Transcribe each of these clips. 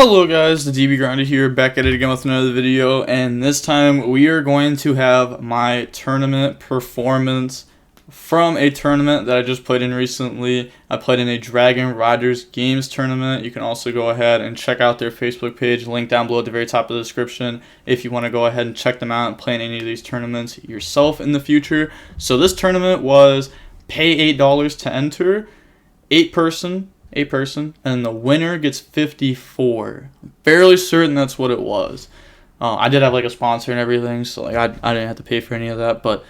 Hello guys, the DB Grinder here, back at it again with another video, and this time we are going to have my tournament performance from a tournament that I just played in recently. I played in a Dragon Riders Games tournament. You can also go ahead and check out their Facebook page, link down below at the very top of the description, if you want to go ahead and check them out and play in any of these tournaments yourself in the future. So this tournament was pay $8 to enter, 8 person, and the winner gets 54. I'm fairly certain that's what it was. I did have like a sponsor and everything, so like I didn't have to pay for any of that. But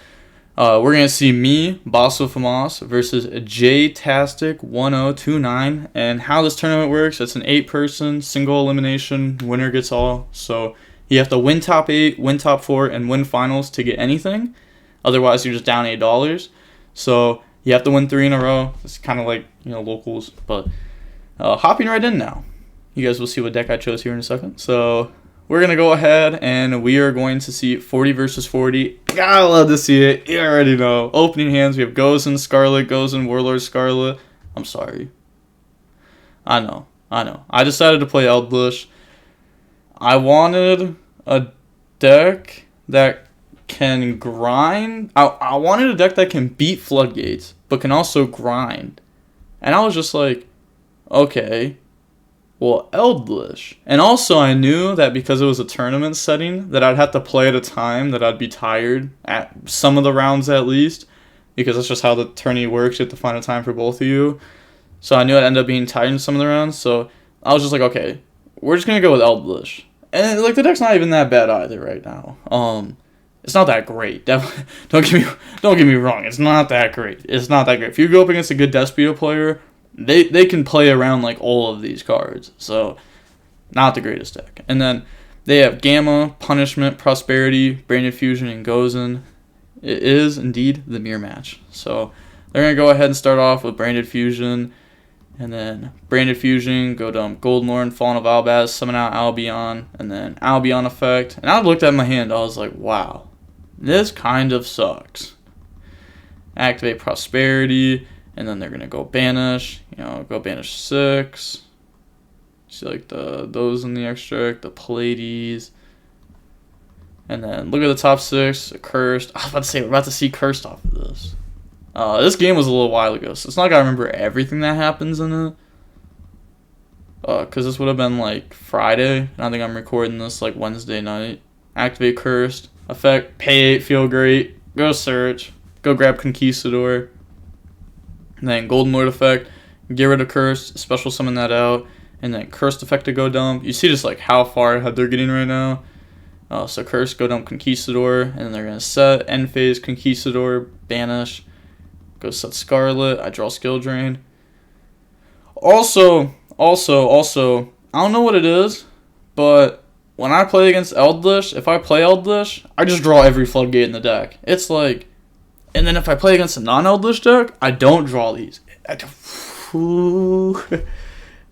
we're gonna see me, Bosso Famas, versus J-Tastic1029, and how this tournament works. It's an 8-person single elimination, winner gets all. So you have to win top 8, win top 4, and win finals to get anything. Otherwise, you're just down $8. So you have to win 3 in a row. It's kind of like, you know, locals. But hopping right in now. You guys will see what deck I chose here in a second. So we're going to go ahead and we are going to see 40 versus 40. Gotta love to see it. You already know. Opening hands, we have Gozen, Scarlet, Gozen, Warlord, Scarlet. I'm sorry. I know. I decided to play Eldlish. I wanted a deck that can grind. I wanted a deck that can beat Floodgates, but can also grind. And I was just like, okay, well, Eldlish. And also I knew that because it was a tournament setting, that I'd have to play at a time that I'd be tired at some of the rounds at least, because that's just how the tourney works. You have to find a time for both of you. So I knew I'd end up being tired in some of the rounds. So I was just like, okay, we're just gonna go with Eldlish. And like the deck's not even that bad either right now. It's not that great. Definitely, don't get me wrong. It's not that great. If you go up against a good Despia player, they can play around like all of these cards. So, not the greatest deck. And then they have Gamma, Punishment, Prosperity, Branded Fusion, and Gozen. It is indeed the mirror match. So they're gonna go ahead and start off with Branded Fusion, and then Branded Fusion, go to Golden Lord, Fallen of Albaz, summon out Albion, and then Albion effect. And I looked at my hand, I was like, wow. This kind of sucks. Activate Prosperity, and then they're going to go Banish. You know, go Banish 6. See, like, those in the extract, the Pallades. And then look at the top 6, Cursed. I was about to say, we're about to see Cursed off of this. This game was a little while ago, so it's not like I remember everything that happens in it. Because this would have been, like, Friday, and I think I'm recording this, like, Wednesday night. Activate Cursed. Effect, pay 8, feel great, go search, go grab Conquistador, and then Golden Lord effect, get rid of Cursed, special summon that out, and then Cursed effect to go dump. You see just like how far ahead they're getting right now. So Cursed, go dump Conquistador, and then they're going to set, end phase, Conquistador, banish, go set Scarlet, I draw Skill Drain. Also, I don't know what it is, but when I play against Eldlish, if I play Eldlish, I just draw every Floodgate in the deck. It's like, and then if I play against a non-Eldlish deck, I don't draw these.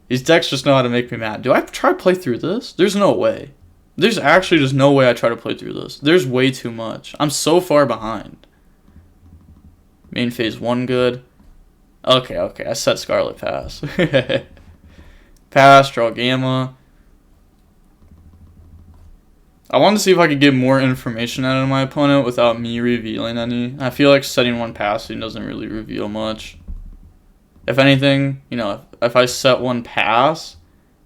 These decks just know how to make me mad. Do I try to play through this? There's no way. There's actually just no way I try to play through this. There's way too much. I'm so far behind. Main phase 1 good. Okay, I set Scarlet pass. Pass, draw Gamma. I wanted to see if I could get more information out of my opponent without me revealing any. I feel like setting 1 passing doesn't really reveal much. If anything, you know, if I set 1 pass,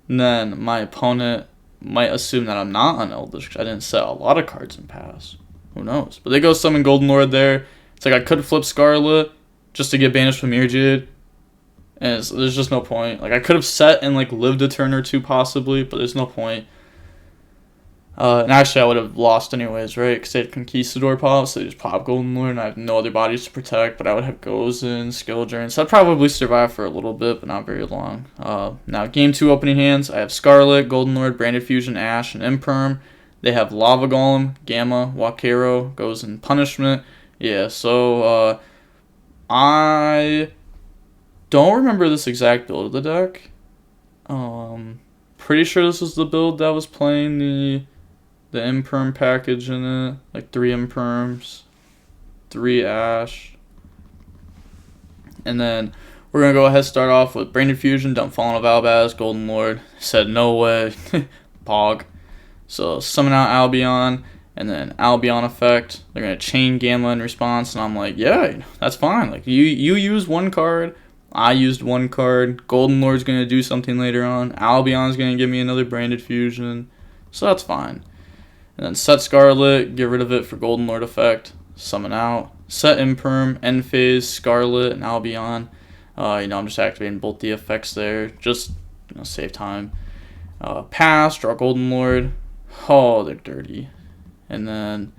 then my opponent might assume that I'm not on Eldlish because I didn't set a lot of cards in pass. Who knows? But they go summon Golden Lord there. It's like I could flip Scarlet just to get banished from Mirjade. And there's just no point. Like I could have set and like lived a turn or 2 possibly, but there's no point. And actually I would have lost anyways, right? Because they had Conquistador pop, so they just pop Golden Lord, and I have no other bodies to protect, but I would have Gozen, Skill Drain, so I'd probably survive for a little bit, but not very long. Now, Game 2 opening hands, I have Scarlet, Golden Lord, Branded Fusion, Ash, and Imperm. They have Lava Golem, Gamma, Wakero, Gozen, Punishment. Yeah, so, I don't remember this exact build of the deck. Pretty sure this was the build that was playing the Imperm package in it, like 3 Imperms, 3 Ash, and then We're going to go ahead and start off with Branded Fusion, dump Fallen of Albaz, Golden Lord. Said no way. Pog. So summon out Albion, and then Albion effect. They're going to chain Gamma in response, and I'm like, yeah, that's fine. Like, you use one card, I used one card. Golden Lord's going to do something later on. Albion's going to give me another Branded Fusion, so that's fine. And then set Scarlet, get rid of it for Golden Lord effect. Summon out. Set Imperm, End Phase, Scarlet, and Albion. I'm just activating both the effects there. Just save time. Pass, draw Golden Lord. Oh, they're dirty. And then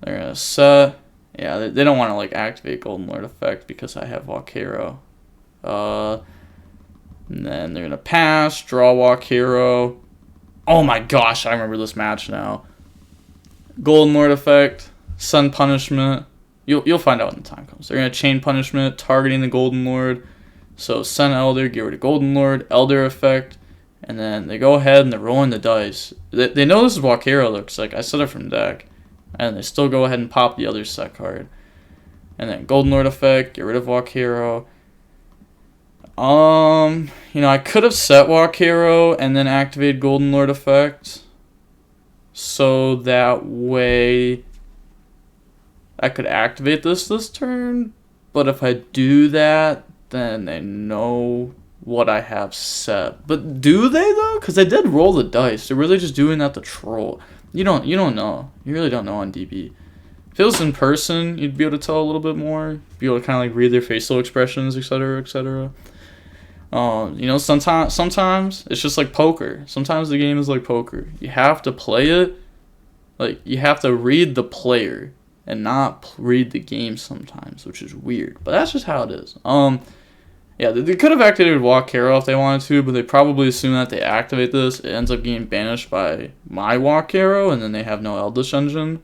they're going to set. Yeah, they don't want to like activate Golden Lord effect because I have Walkero. And then they're going to pass, draw Walkero. Oh my gosh, I remember this match now. Golden Lord effect, Sun Punishment. You'll find out when the time comes. They're going to chain punishment, targeting the Golden Lord. So Sun Elder, get rid of Golden Lord, Elder effect, and then they go ahead and they're rolling the dice. They know this is Walkero, looks like. I set it from deck. And they still go ahead and pop the other set card. And then Golden Lord effect, get rid of Walkero. I could have set Walkero and then activated Golden Lord effect. So that way I could activate this turn, but if I do that, then they know what I have set. But do they though? Because they did roll the dice. They're really just doing that to troll. You don't know. You really don't know on DB. If it was in person, you'd be able to tell a little bit more. Be able to kind of like read their facial expressions, etc., etc. Sometimes it's just like poker. Sometimes the game is like poker. You have to play it. Like you have to read the player and not read the game sometimes, which is weird. But that's just how it is. They could have activated Walkero if they wanted to, but they probably assume that they activate this, it ends up getting banished by my Walkero, and then they have no Eldritch Engine.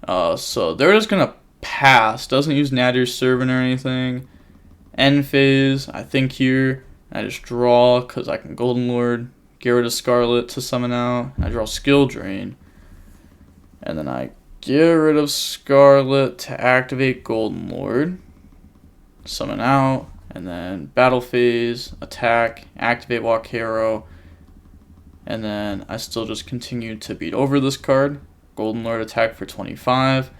So they're just gonna pass. Doesn't use Nadir's Servant or anything. End phase, I think here, I just draw, because I can Golden Lord, get rid of Scarlet to summon out, I draw Skill Drain. And then I get rid of Scarlet to activate Golden Lord. Summon out. And then battle phase, attack, activate Walkero. And then I still just continue to beat over this card. Golden Lord attack for 25.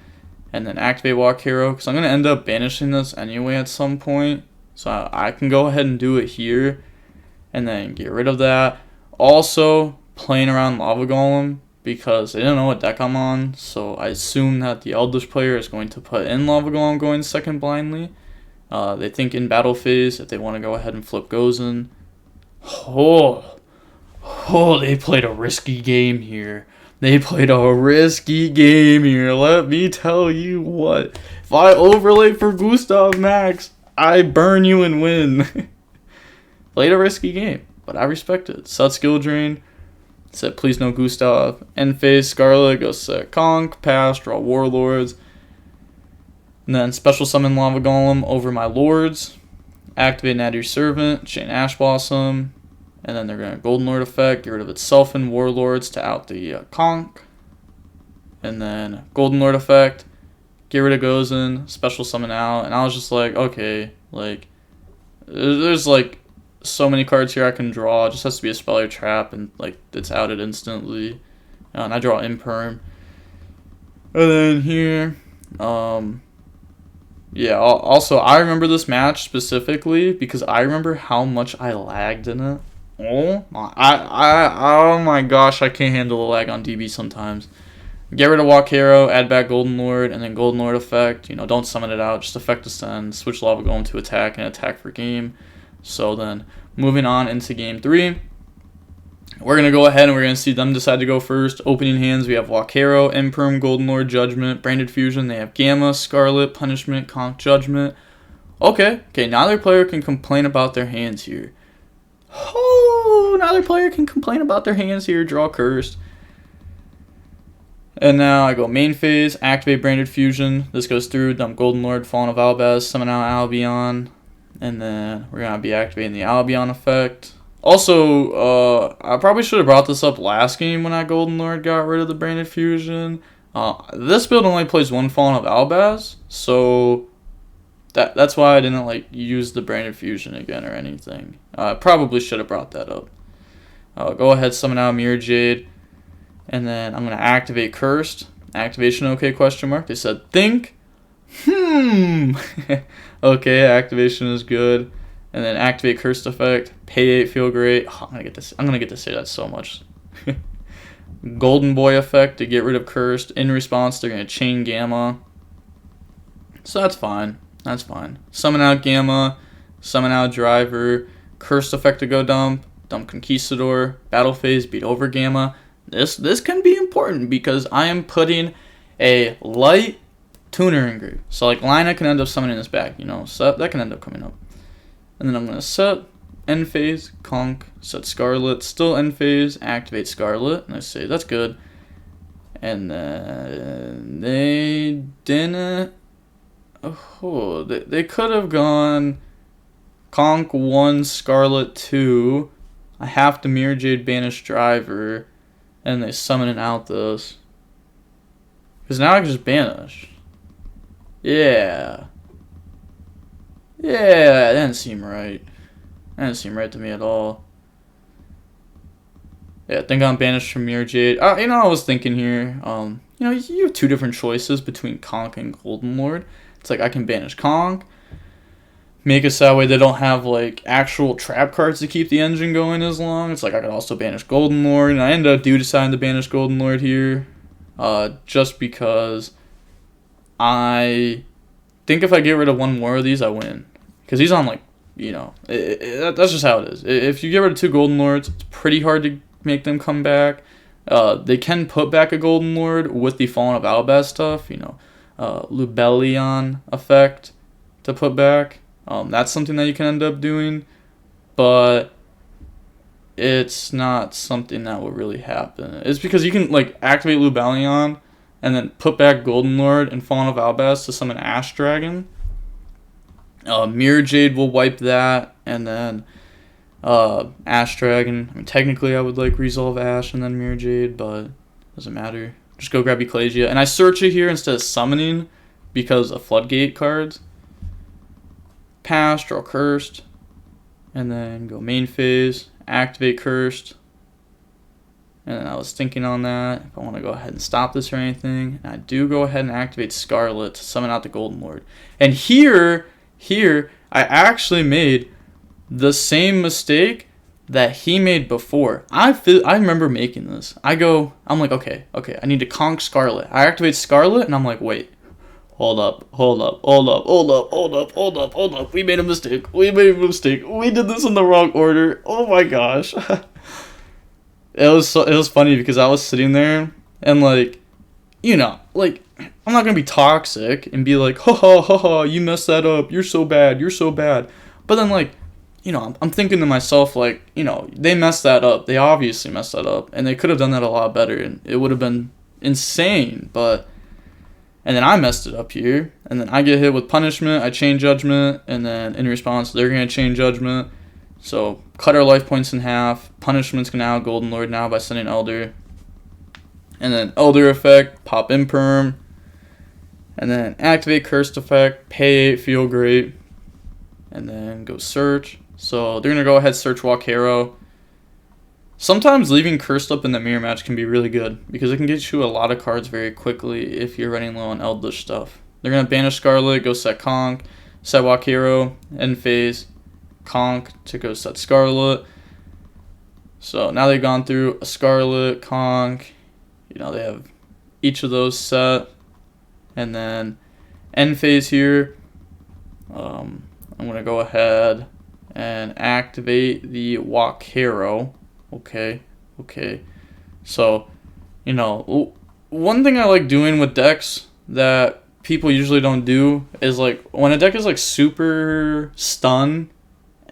And then activate Walkero. Because I'm going to end up banishing this anyway at some point. So I can go ahead and do it here. And then get rid of that. Also, playing around Lava Golem. Because they don't know what deck I'm on, so I assume that the Eldritch player is going to put in Lava Golem going second blindly. They think in battle phase, if they want to go ahead and flip Gozen. They played a risky game here. Let me tell you what. If I overlay for Gustav Max, I burn you and win. Played a risky game, but I respect it. Set Skill Drain. Said please no Gustav. End phase Scarlet, go set Conk, pass, draw Warlords. And then special summon Lava Golem over my Lords. Activate Nadir's Servant, chain Ash Blossom. And then they're going to Golden Lord effect, get rid of itself and Warlords to out the Conk. And then Golden Lord effect, get rid of Gozen, special summon out. And I was just like, okay, like, there's like so many cards here I can draw. It just has to be a spell or trap, and like it's outed instantly. And I draw Imperm. And then here, also I remember this match specifically because I remember how much I lagged in it. Oh my gosh, I can't handle the lag on DB sometimes. Get rid of Walkero, add back Golden Lord, and then Golden Lord effect. Don't summon it out, just effect ascend, switch Lava Golem to attack, and attack for game. So then, moving on into game 3, we're going to go ahead and we're going to see them decide to go first. Opening hands, we have Walkero, Imperm, Golden Lord, Judgment, Branded Fusion. They have Gamma, Scarlet, Punishment, Conk, Judgment. Okay, now their player can complain about their hands here. Draw Cursed. And now I go main phase, activate Branded Fusion. This goes through, dump Golden Lord, Fallen of Albaz, summon out Albion. And then we're going to be activating the Albion effect. Also, I probably should have brought this up last game when I Golden Lord got rid of the Branded Fusion. This build only plays one Fallen of Albaz, so That's why I didn't like use the Branded Fusion again or anything. I probably should have brought that up. Go ahead, summon out Mirror Jade, and then I'm gonna activate Cursed. Activation okay? Question mark. They said think. Okay, activation is good, and then activate Cursed effect. Pay 8 feel great. Oh, I'm gonna get to say that so much. Golden Boy effect to get rid of Cursed. In response, they're gonna chain Gamma. So that's fine. That's fine. Summon out Gamma. Summon out Driver. Cursed effect to go dump. Dump Conquistador. Battle phase. Beat over Gamma. This can be important because I am putting a light tuner engrave. So like Lina can end up summoning this back, you know. So that can end up coming up. And then I'm gonna set end phase, conk, set Scarlet, still end phase, activate Scarlet, and I say that's good. And then they didn't. Oh, they could have gone conk 1, Scarlet 2. I have to Mirror Jade banish Driver, and they summon it out this. Because now I can just banish. Yeah. Yeah, that didn't seem right. That didn't seem right to me at all. Yeah, I think I'm banished from Mirror Jade. You know, I was thinking here, you know, you have two different choices between Conk and Golden Lord. It's like I can banish Conk, make it so that way they don't have like actual trap cards to keep the engine going as long. It's like I could also banish Golden Lord, and I ended up deciding to banish Golden Lord here, just because I think if I get rid of one more of these, I win. Because he's on like, you know, that's just how it is. If you get rid of 2 Golden Lords, it's pretty hard to make them come back. They can put back a Golden Lord with the Fallen of Albaz stuff, you know, Lubellion effect to put back. That's something that you can end up doing, but it's not something that will really happen. It's because you can like activate Lubellion and then put back Golden Lord and Fallen of Albaz to summon Ash Dragon. Mirror Jade will wipe that, and then Ash Dragon. I mean, technically I would like resolve Ash and then Mirror Jade, but it doesn't matter. Just go grab Ecclesia. And I search it here instead of summoning because of Floodgate cards. Pass, draw Cursed, and then go main phase, activate Cursed. And then I was thinking on that, if I want to go ahead and stop this or anything. And I do go ahead and activate Scarlet to summon out the Golden Lord. And here, I actually made the same mistake that he made before. I remember making this. I'm like, okay, I need to conk Scarlet. I activate Scarlet, and I'm like, wait. Hold up. We made a mistake. We did this in the wrong order. Oh my gosh. It was funny because I was sitting there and like, you know, like I'm not gonna be toxic and be like, ha, you messed that up. You're so bad. But then like, you know, I'm thinking to myself like, you know, they messed that up. They obviously messed that up, and they could have done that a lot better, and it would have been insane. And then I messed it up here, and then I get hit with punishment. I chain Judgment, and then in response, they're gonna chain Judgment. So cut our life points in half. Punishment's gonna out Golden Lord now by sending Elder. And then Elder effect, pop Imperm. And then activate Cursed effect, pay 8, feel great. And then go search. So they're gonna go ahead search Walkero. Sometimes leaving Cursed up in the mirror match can be really good because it can get you a lot of cards very quickly if you're running low on Eldritch stuff. They're gonna banish Scarlet, go set Conk, set Walkero, end phase. Conk to go set Scarlet. So now they've gone through a Scarlet, Conk. You know, they have each of those set. And then end phase here. I'm going to go ahead and activate the Walkero. Okay. So, you know, one thing I like doing with decks that people usually don't do is like when a deck is like super stun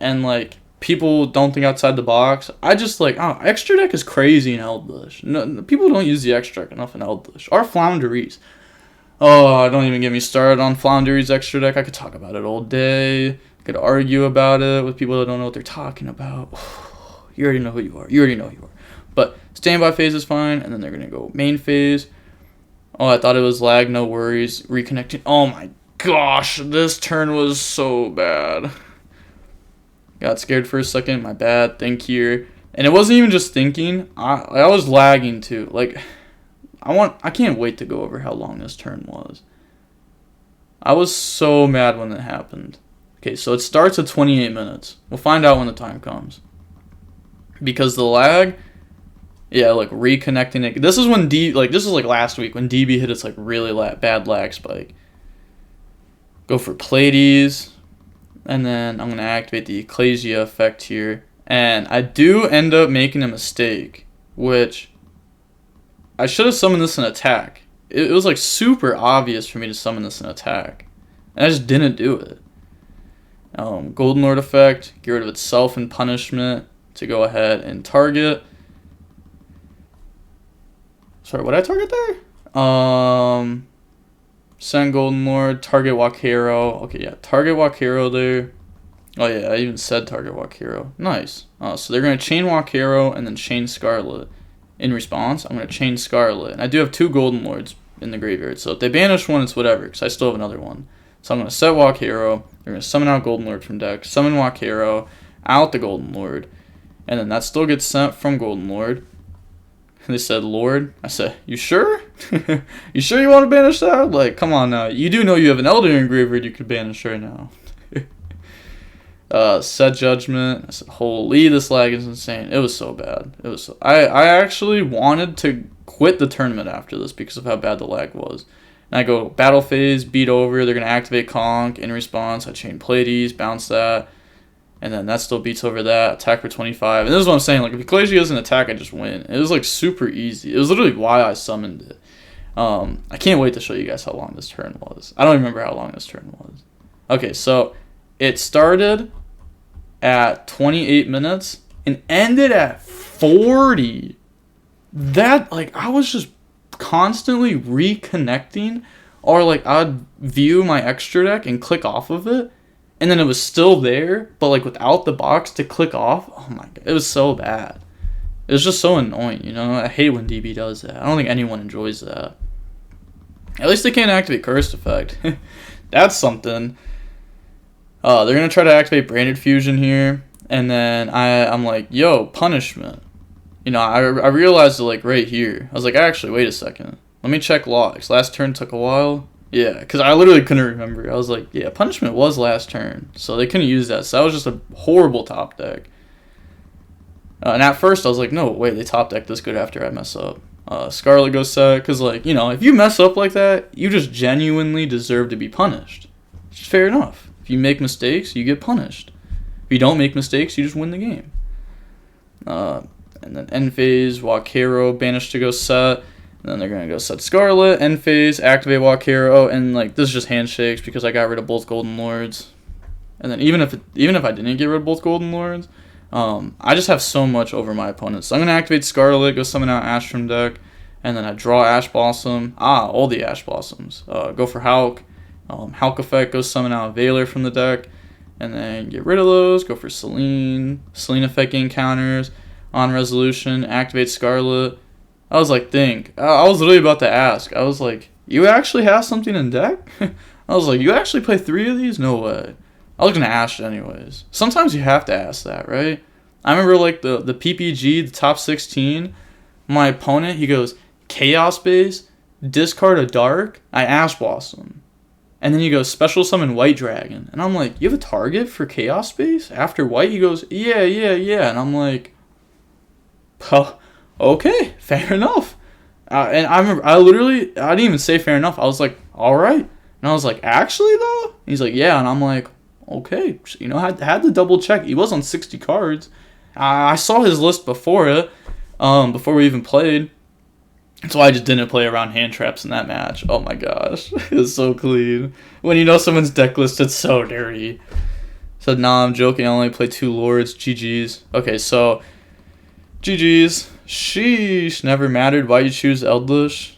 and like people don't think outside the box, I just like, oh, extra deck is crazy in Eldritch. No, people don't use the extra deck enough in Eldritch. Or Flounderies. Oh, don't even get me started on Flounderies extra deck. I could talk about it all day. I could argue about it with people that don't know what they're talking about. You already know who you are. But standby phase is fine, and then they're going to go main phase. Oh, I thought it was lag, no worries. Reconnecting. Oh my gosh, this turn was so bad. Got scared for a second, my bad, think here. And it wasn't even just thinking, I was lagging too. Like, I can't wait to go over how long this turn was. I was so mad when it happened. Okay, so it starts at 28 minutes. We'll find out when the time comes. Because the lag, yeah, like reconnecting it. This is when this is like last week when DB hit its like really bad lag spike. Go for Pleiades, and then I'm gonna activate the Ecclesia effect here. And I do end up making a mistake, which I should have summoned this in attack. It was like super obvious for me to summon this in attack, and I just didn't do it. Golden Lord effect, get rid of itself in punishment to go ahead and target. Sorry, what did I target there? Send Golden Lord, target Wakero. Okay, yeah, target Wakero there. Oh yeah, I even said target Wakero. Nice. So they're going to chain Wakero and then chain Scarlet. In response, I'm going to chain Scarlet. And I do have 2 Golden Lords in the graveyard. So if they banish one, it's whatever, because I still have another one. So I'm going to set Wakero. They're going to summon out Golden Lord from deck. Summon Wakero, out the Golden Lord. And then that still gets sent from Golden Lord. And they said, Lord. I said, you sure? You sure you want to banish that? Like, come on now. You do know you have an Elder in graveyard you could banish right now. Set Judgment. I said, holy, this lag is insane. It was so bad. It was so, I actually wanted to quit the tournament after this because of how bad the lag was. And I go battle phase, beat over. They're going to activate Conk. In response, I chain Pleiades, bounce that. And then that still beats over that. Attack for 25. And this is what I'm saying. Like, if Ecclesia doesn't attack, I just win. It was, like, super easy. It was literally why I summoned it. I can't wait to show you guys how long this turn was. I don't remember how long this turn was. Okay, so it started at 28 minutes and ended at 40. That, like, I was just constantly reconnecting. Or, like, I'd view my extra deck and click off of it. And then it was still there, but like without the box to click off. Oh my god, it was so bad. It was just so annoying, you know? I hate when DB does that. I don't think anyone enjoys that. At least they can't activate Cursed Effect. That's something. They're going to try to activate Branded Fusion here. And then I'm like, yo, punishment. You know, I realized it like right here. I was like, actually, wait a second. Let me check logs. Last turn took a while. Yeah, because I literally couldn't remember. I was like, yeah, punishment was last turn. So they couldn't use that. So that was just a horrible top deck. And at first I was like, no, wait, they top deck this good after I mess up. Scarlet goes set. Because, like, you know, if you mess up like that, you just genuinely deserve to be punished. It's fair enough. If you make mistakes, you get punished. If you don't make mistakes, you just win the game. And then end phase, Wakero, banish to go set. And then they're going to go set Scarlet, end phase, activate Wakero, and like this is just handshakes because I got rid of both Golden Lords. And then even if I didn't get rid of both Golden Lords, I just have so much over my opponents. So I'm going to activate Scarlet, go summon out Ash from deck, and then I draw Ash Blossom. All the Ash Blossoms. Go for Hulk. Hulk effect, go summon out Veiler from the deck, and then get rid of those, go for Selene. Selene effect gain counters. On resolution, activate Scarlet. I was like, I was literally about to ask. I was like, you actually have something in deck? I was like, you actually play 3 of these? No way. I was going to ask anyways. Sometimes you have to ask that, right? I remember, like, the PPG, the top 16, my opponent, he goes, Chaos Base, discard a Dark, I Ash Blossom. And then he goes, special summon White Dragon. And I'm like, you have a target for Chaos Base after White? He goes, yeah. And I'm like, well, okay, fair enough. And I remember, I didn't even say fair enough. I was like, all right. And I was like, actually, though? And he's like, yeah. And I'm like, okay. You know, I had to double check. He was on 60 cards. I saw his list before it, before we even played. So I just didn't play around hand traps in that match. Oh my gosh. It was so clean. When you know someone's deck list, it's so dirty. Said, nah, I'm joking. I only play 2 Lords. GG's. Okay, so GG's. Sheesh, never mattered why you choose Eldritch.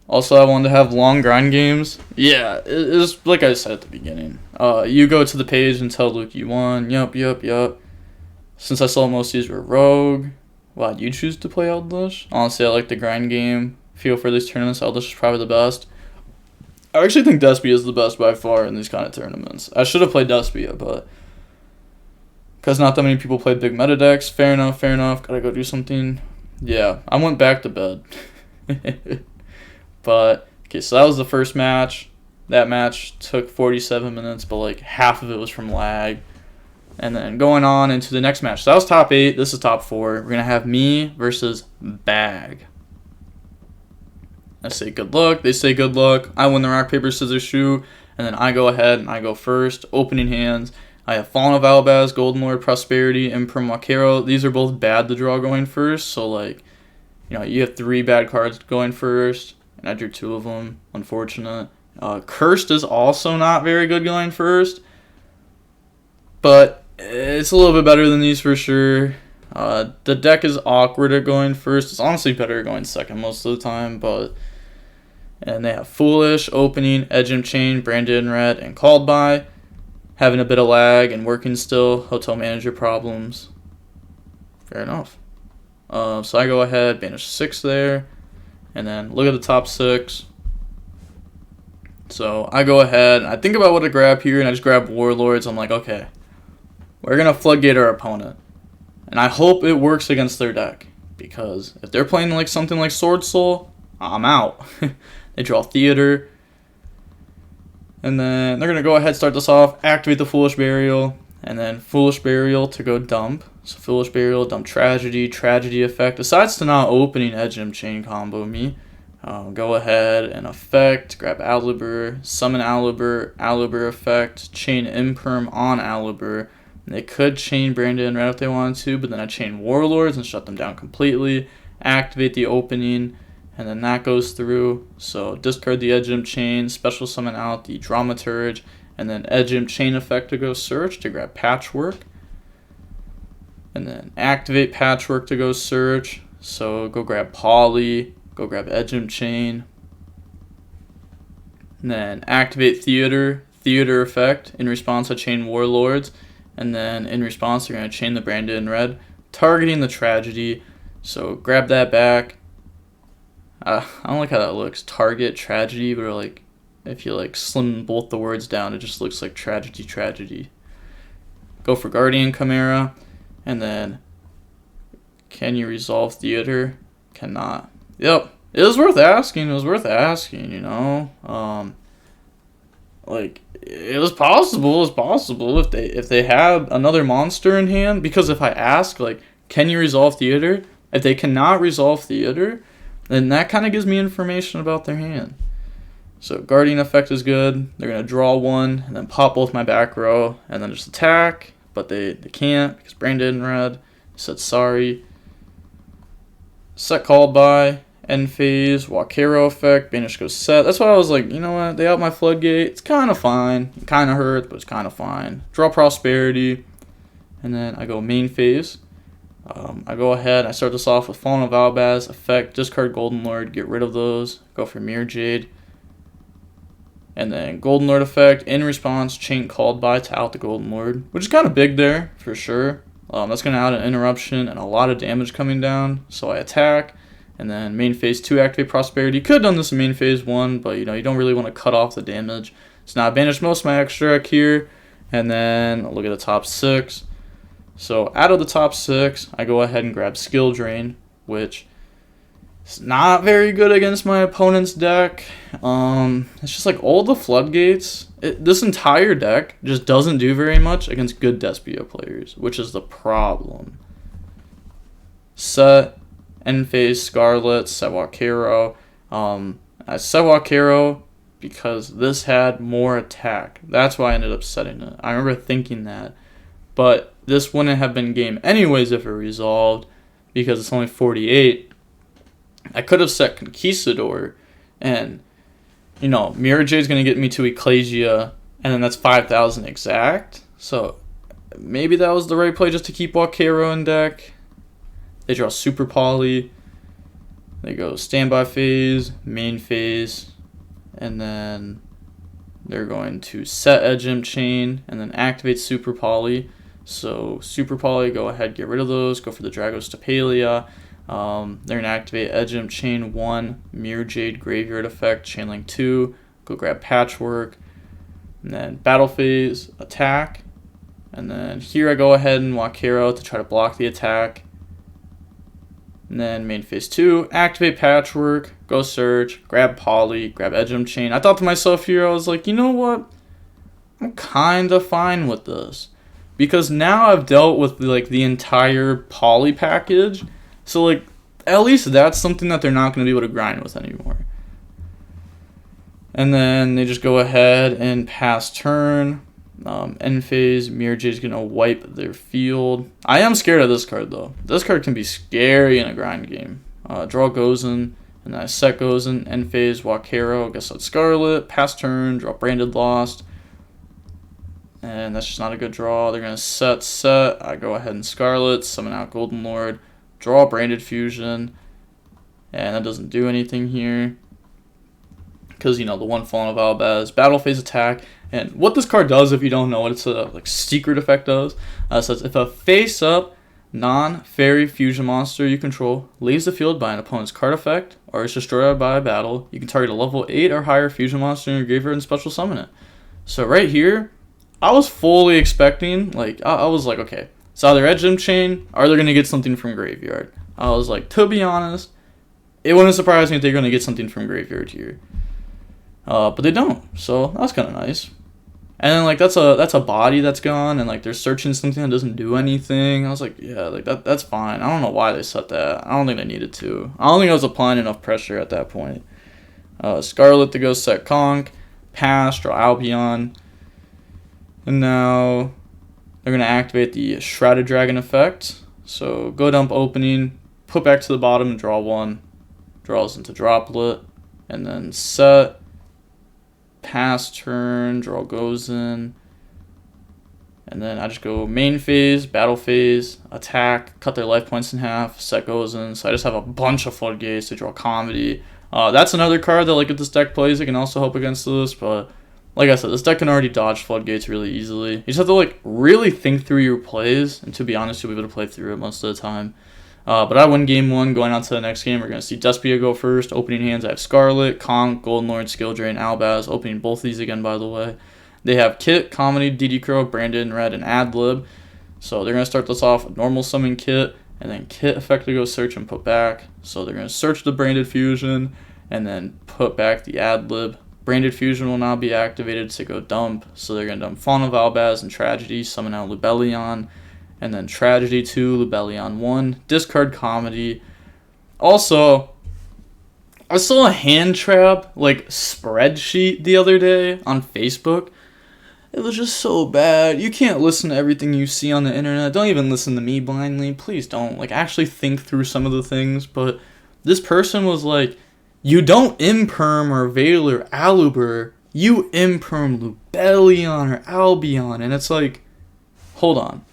Also, I wanted to have long grind games. Yeah, it's like I said at the beginning. You go to the page and tell Luke you won. Yup. Since I saw most of these were Rogue, why'd you choose to play Eldritch? Honestly, I like the grind game feel for these tournaments. Eldritch is probably the best. I actually think Despia is the best by far in these kind of tournaments. I should have played Despia, but because not that many people played big meta decks. Fair enough, fair enough. Gotta go do something. Yeah, I went back to bed. But, okay, so that was the first match. That match took 47 minutes, but like half of it was from lag. And then going on into the next match. So that was top 8. This is top 4. We're going to have me versus Bag. I say good luck. They say good luck. I win the rock, paper, scissors, shoot. And then I go ahead and I go first. Opening hands. I have Fallen of Albaz, Golden Lord, Prosperity, and Wakero. These are both bad to draw going first. So, like, you know, you have 3 bad cards going first. And I drew 2 of them. Unfortunate. Cursed is also not very good going first. But it's a little bit better than these for sure. The deck is awkward at going first. It's honestly better at going second most of the time. And they have Foolish, Opening, Edge and Chain, Branded in Red, and Called By. Having a bit of lag and working still. Hotel manager problems. Fair enough. So I go ahead, banish 6 there. And then look at the top 6. So I go ahead, and I think about what to grab here, and I just grab Warlords. I'm like, okay, we're going to floodgate our opponent. And I hope it works against their deck. Because if they're playing like something like Sword Soul, I'm out. They draw Theater. And then they're going to go ahead, start this off, activate the Foolish Burial, and then Foolish Burial to go dump. So Foolish Burial, dump Tragedy, Tragedy effect. Decides to not opening Edge and Chain combo me. Go ahead and effect, grab Alibur, summon Alibur, Alibur effect, chain Imperm on Alibur. And they could chain Branded in Red if they wanted to, but then I chain Warlords and shut them down completely. Activate the opening. And then that goes through. So discard the Edge Imp Chain, special summon out the Dramaturge, and then Edge Imp Chain effect to go search to grab Patchwork. And then activate Patchwork to go search. So go grab Poly, go grab Edge Imp Chain. And then activate Theater, Theater effect. In response, I chain Warlords. And then in response, they're going to chain the Branded in Red, targeting the Tragedy. So grab that back. I don't like how that looks. Target, Tragedy, but like if you like slim both the words down, it just looks like Tragedy, Tragedy. Go for Guardian Chimera, and then can you resolve Theater? Cannot. Yep, it was worth asking. It was worth asking. You know, like it was possible. It was possible if they had another monster in hand. Because if I ask like, can you resolve Theater? If they cannot resolve Theater, then that kind of gives me information about their hand. So Guardian effect is good. They're going to draw 1 and then pop both my back row and then just attack. But they can't because Branded in Red said sorry. Set Called By, End Phase, Wakero effect, Banish goes set. That's why I was like, you know what, they out my Floodgate. It's kind of fine. It kind of hurts, but it's kind of fine. Draw Prosperity. And then I go main phase. I go ahead, I start this off with Fallen of Albaz, effect, discard Golden Lord, get rid of those, go for Mirror Jade. And then Golden Lord effect, in response, chain Called By to out the Golden Lord, which is kind of big there, for sure. That's going to add an interruption and a lot of damage coming down, so I attack. And then main phase 2, activate Prosperity. Could have done this in main phase 1, but you know, you don't really want to cut off the damage. So now I banish most of my extract here, and then look at the top 6. So out of the top 6, I go ahead and grab Skill Drain, which is not very good against my opponent's deck. It's just like all the Floodgates. This entire deck just doesn't do very much against good Despia players, which is the problem. Set, End Phase, Scarlet, set Wakero. I set Wakero because this had more attack. That's why I ended up setting it. I remember thinking that. But this wouldn't have been game anyways if it resolved, because it's only 48. I could have set Conquistador, and, you know, Mirror Jade's going to get me to Ecclesia, and then that's 5,000 exact. So maybe that was the right play, just to keep Wakero in deck. They draw Super Poly. They go Standby Phase, Main Phase, and then they're going to set Edge Imp Chain, and then activate Super Poly. So Super Poly, go ahead, get rid of those, go for the Dragos Tapalia. They're going to activate Edge Imp Chain 1, Mirror Jade Graveyard effect, Chainlink 2, go grab Patchwork, and then battle phase, attack, and then here I go ahead and walk Hero to try to block the attack. And then main phase 2, activate Patchwork, go search, grab Poly, grab Edgem Chain. I thought to myself here, I was like, you know what? I'm kind of fine with this. Because now I've dealt with like the entire Poly package. So like, at least that's something that they're not going to be able to grind with anymore. And then they just go ahead and pass turn. End phase, Mirror Jade's going to wipe their field. I am scared of this card, though. This card can be scary in a grind game. Draw goes in, and then set goes in. End phase, walk Hero, guess that's Scarlet. Pass turn, draw Branded Lost. And that's just not a good draw. They're going to set. I go ahead and Scarlet, summon out Golden Lord, draw Branded Fusion. And that doesn't do anything here. Because, you know, the one Fallen of Albaz, battle phase attack. And what this card does, if you don't know what its like secret effect does, says if a face-up non-fairy fusion monster you control leaves the field by an opponent's card effect or is destroyed by a battle, you can target a level 8 or higher fusion monster in your graveyard and special summon it. So right here, I was fully expecting, like, I was like, okay, it's either Edgem Chain or they're going to get something from graveyard. I was like, to be honest, it wouldn't surprise me if they're going to get something from graveyard here. But they don't, so that's kind of nice. And then like that's a body that's gone, and like they're searching something that doesn't do anything. I was like, yeah, like that's fine. I don't know why they set that. I don't think they needed to. I don't think I was applying enough pressure at that point. Scarlet to go set Conk, pass, draw Albion, and now they're gonna activate the Shrouded Dragon effect. So go dump opening, put back to the bottom and draw one, draws into Droplet, and then set. Pass turn, draw goes in, and then I just go main phase, battle phase, attack, cut their life points in half, set goes in. So I just have a bunch of floodgates to draw Comedy. That's another card that like if this deck plays, it can also help against this. But like I said, this deck can already dodge floodgates really easily. You just have to like really think through your plays, and to be honest, you'll be able to play through it most of the time. But I win game 1. Going on to the next game, we're going to see Despia go first. Opening hands, I have Scarlet, Conk, Golden Lord, Skill Drain, Albaz. Opening both of these again, by the way. They have Kit, Comedy, dotKuro, Brandon, Red, and Adlib. So they're going to start this off with normal summon Kit, and then Kit effectively goes search and put back. So they're going to search the Branded Fusion, and then put back the Adlib. Branded Fusion will now be activated to go dump. So they're going to dump Fawn of Albaz and Tragedy, summon out Lubellion. And then Tragedy 2, Lubellion 1, discard Comedy. Also, I saw a hand trap, like, spreadsheet the other day on Facebook. It was just so bad. You can't listen to everything you see on the internet. Don't even listen to me blindly. Please don't. Like, actually think through some of the things. But this person was like, you don't imperm or Veil or Aluber. You imperm Lubellion or Albion. And it's like, hold on.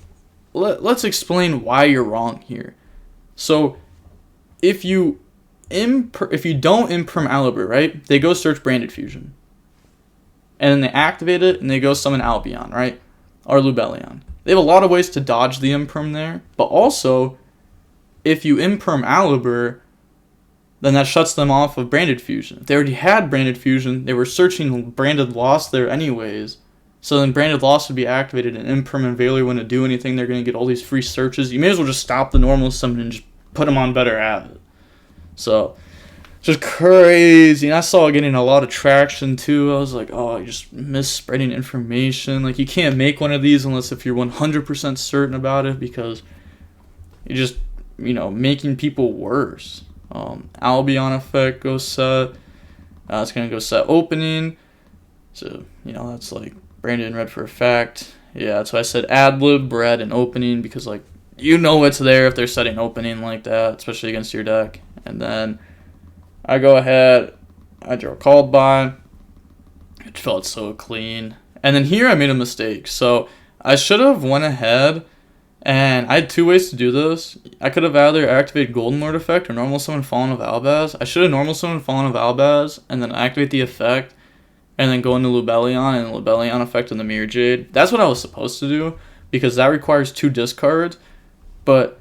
Let's explain why you're wrong here. So, if you don't imperm Aluber, right? They go search Branded Fusion. And then they activate it, and they go summon Albion, right? Or Lubellion. They have a lot of ways to dodge the imperm there. But also, if you imperm Aluber, then that shuts them off of Branded Fusion. If they already had Branded Fusion, they were searching Branded Lost there anyways. So then Branded Lost would be activated, and Imperm and Veiler wouldn't do anything. They're going to get all these free searches. You may as well just stop the normal summon and just put them on better Avid. So, just crazy. And I saw it getting a lot of traction too. I was like, oh, you're just misspreading information. Like, you can't make one of these unless if you're 100% certain about it, because you're just, you know, making people worse. Albion effect goes set. It's going to go set opening. So, you know, that's like Brandon Red for a fact. Yeah, that's why I said Adlib, Red, and opening, because, like, you know it's there if they're setting opening like that, especially against your deck. And then I go ahead, I draw Called By. It felt so clean. And then here I made a mistake. So I should have went ahead, and I had two ways to do this. I could have either activated Golden Lord effect or normal summon Fallen of Albaz. I should have normal summoned Fallen of Albaz and then activate the effect, and then go into Lubellion and Lubellion effect on the Mirror Jade. That's what I was supposed to do, because that requires 2 discards. But